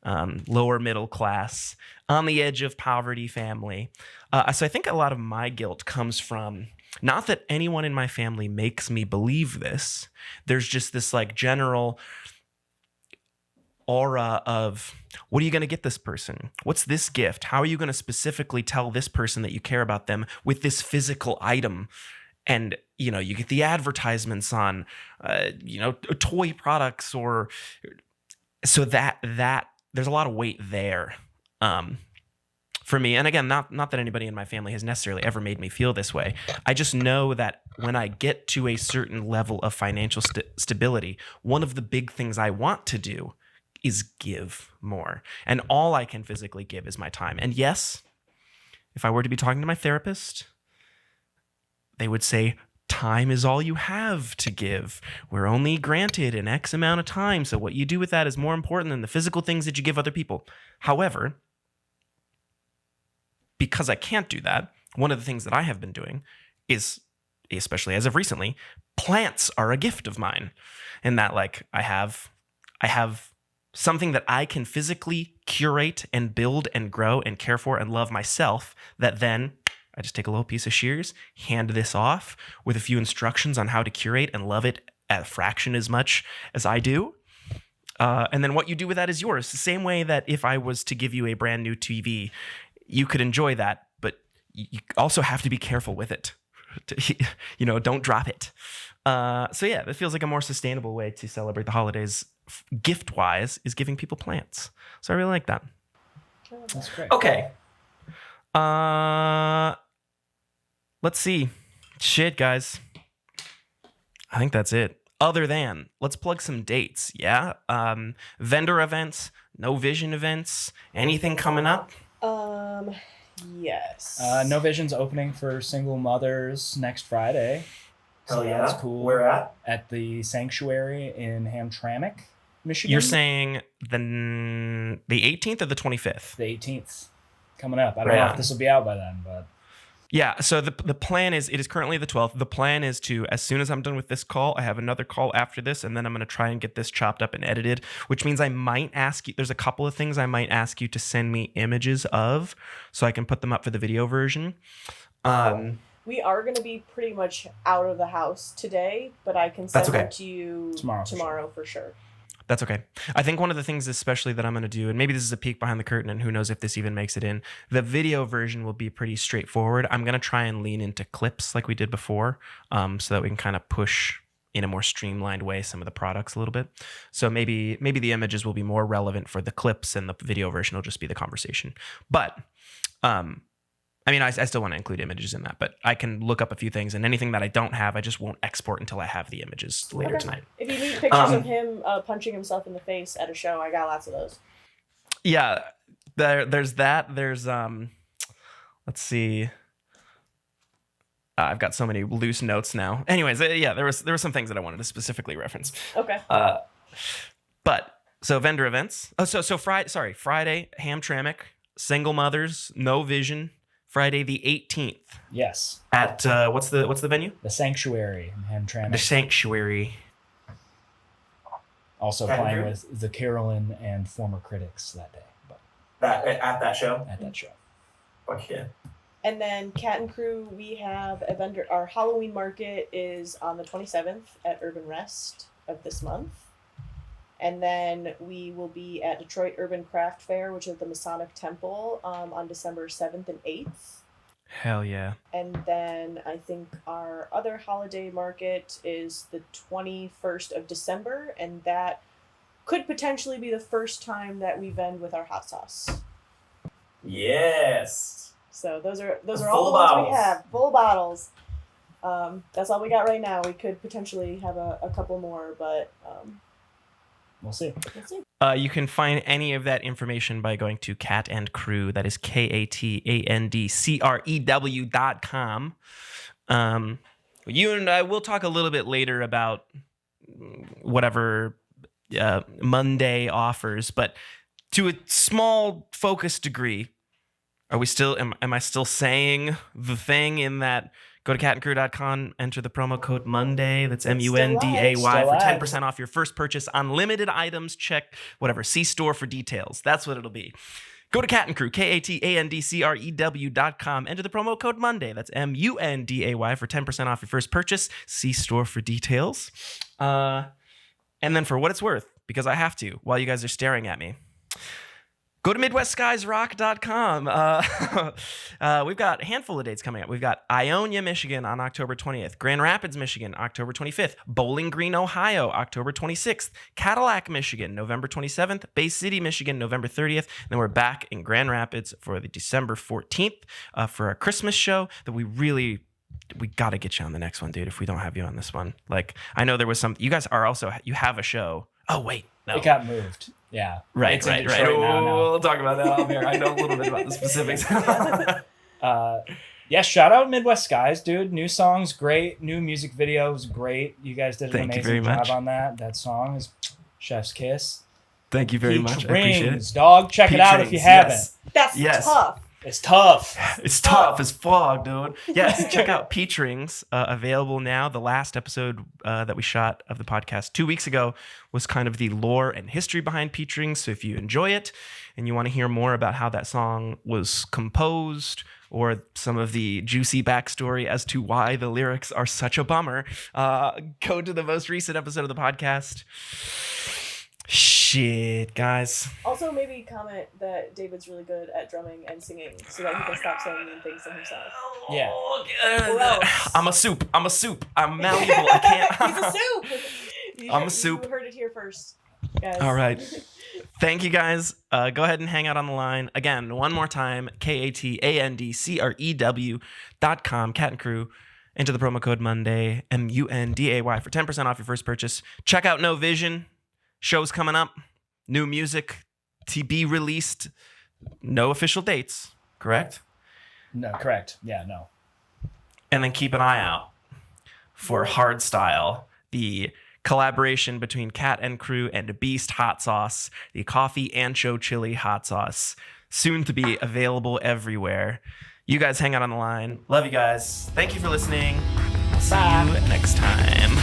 lower middle class, on the edge of poverty family. So I think a lot of my guilt comes from not that anyone in my family makes me believe this. There's just this like general aura of, what are you going to get this person? What's this gift? How are you going to specifically tell this person that you care about them with this physical item? And, you get the advertisements on, toy products, or so that there's a lot of weight there for me. And again, not that anybody in my family has necessarily ever made me feel this way. I just know that when I get to a certain level of financial stability, one of the big things I want to do is give more. And all I can physically give is my time. And yes, if I were to be talking to my therapist, they would say, time is all you have to give. We're only granted an X amount of time. So what you do with that is more important than the physical things that you give other people. However, because I can't do that, one of the things that I have been doing is, especially as of recently, plants are a gift of mine. And that like I have something that I can physically curate and build and grow and care for and love myself, that then I just take a little piece of shears, hand this off with a few instructions on how to curate and love it at a fraction as much as I do. And then what you do with that is yours. The same way that if I was to give you a brand new TV, you could enjoy that, but you also have to be careful with it. Don't drop it. So yeah, it feels like a more sustainable way to celebrate the holidays gift-wise is giving people plants. So I really like that. That's great. Okay. Let's see. Shit, guys. I think that's it. Other than, let's plug some dates. Yeah. Vendor events, no vision events, anything coming up? Yes. No Vision's opening for single mothers next Friday. So that's cool. Where at? At the Sanctuary in Hamtramck, Michigan. You're saying the 18th or the 25th? The 18th. Coming up. I don't know if this will be out by then, but... Yeah, so the plan is, it is currently the 12th. The plan is to, as soon as I'm done with this call, I have another call after this, and then I'm going to try and get this chopped up and edited, which means I might ask you, there's a couple of things I might ask you to send me images of so I can put them up for the video version. We are going to be pretty much out of the house today, but I can send them to you tomorrow for sure. That's okay. I think one of the things especially that I'm going to do, and maybe this is a peek behind the curtain, and who knows if this even makes it in, the video version will be pretty straightforward. I'm going to try and lean into clips like we did before, so that we can kind of push in a more streamlined way some of the products a little bit. So maybe the images will be more relevant for the clips, and the video version will just be the conversation. But I still want to include images in that, but I can look up a few things, and anything that I don't have, I just won't export until I have the images later tonight. If you need pictures of him punching himself in the face at a show, I got lots of those. Yeah, there's that. There's let's see. I've got so many loose notes now. Anyways, yeah, there were some things that I wanted to specifically reference. Okay. But so vendor events. Oh, so Friday, Hamtramck, single mothers, no vision. Friday the 18th. Yes. At what's the venue? The Sanctuary in Hamtramck. The Sanctuary. Also playing with the Carolyn and former critics that day. At that show? At that show. Fuck yeah. And then KAT&CREW, we have a vendor. Our Halloween market is on the 27th at Urban Rest of this month. And then we will be at Detroit Urban Craft Fair, which is the Masonic Temple, on December 7th and 8th. Hell yeah. And then I think our other holiday market is the 21st of December, and that could potentially be the first time that we vend with our hot sauce. Yes. So those are all the ones we have. Full bottles. That's all we got right now. We could potentially have a couple more, but... We'll see. You can find any of that information by going to KAT&CREW. That is KATANDCREW.com. You and I will talk a little bit later about whatever Monday offers, but to a small focused degree. Are we still? Am I still saying the thing in that? Go to KAT&CREW.com, enter the promo code Monday. That's MUNDAY for 10% off your first purchase on limited items. Check whatever C-store for details. That's what it'll be. Go to KAT&CREW, KAT&CREW.com. Enter the promo code Monday. That's MUNDAY for 10% off your first purchase. C-store for details. And then for what it's worth, because I have to, while you guys are staring at me, go to MidwestSkiesRock.com. We've got a handful of dates coming up. We've got Ionia, Michigan on October 20th, Grand Rapids, Michigan, October 25th, Bowling Green, Ohio, October 26th, Cadillac, Michigan, November 27th, Bay City, Michigan, November 30th. And then we're back in Grand Rapids for the December 14th for our Christmas show that we got to get you on the next one, dude, if we don't have you on this one. Like, I know there was you guys are also, you have a show. Oh, wait. No. It got moved. Yeah. Right. We'll talk about that off air. I know a little bit about the specifics. Yeah, shout out Midwest Skies, dude. New songs, great. New music videos, great. You guys did an amazing job on that. That song is Chef's Kiss. Thank you very much. I appreciate it. Dog, check it out if you haven't. That's tough. It's tough. It's tough as fog, dude. Yes, check out Peach Rings, available now. The last episode that we shot of the podcast 2 weeks ago was kind of the lore and history behind Peach Rings. So if you enjoy it and you want to hear more about how that song was composed or some of the juicy backstory as to why the lyrics are such a bummer, go to the most recent episode of the podcast. Shit, guys. Also, maybe comment that David's really good at drumming and singing so that he can stop saying mean things to himself. Yeah. I'm a soup. I'm malleable. I can't. He's a soup. I'm a soup. You heard it here first, guys. All right. Thank you, guys. Go ahead and hang out on the line. Again, one more time, KAT&CREW.com, KAT&CREW. Enter the promo code Monday, MUNDAY for 10% off your first purchase. Check out No Vision. Shows coming up, new music to be released, no official dates, correct? No, correct. Yeah, no. And then keep an eye out for Hardstyle, the collaboration between KAT&CREW and Beast Hot Sauce, the coffee ancho chili hot sauce, soon to be available everywhere. You guys hang out on the line. Love you guys. Thank you for listening. I'll see you next time.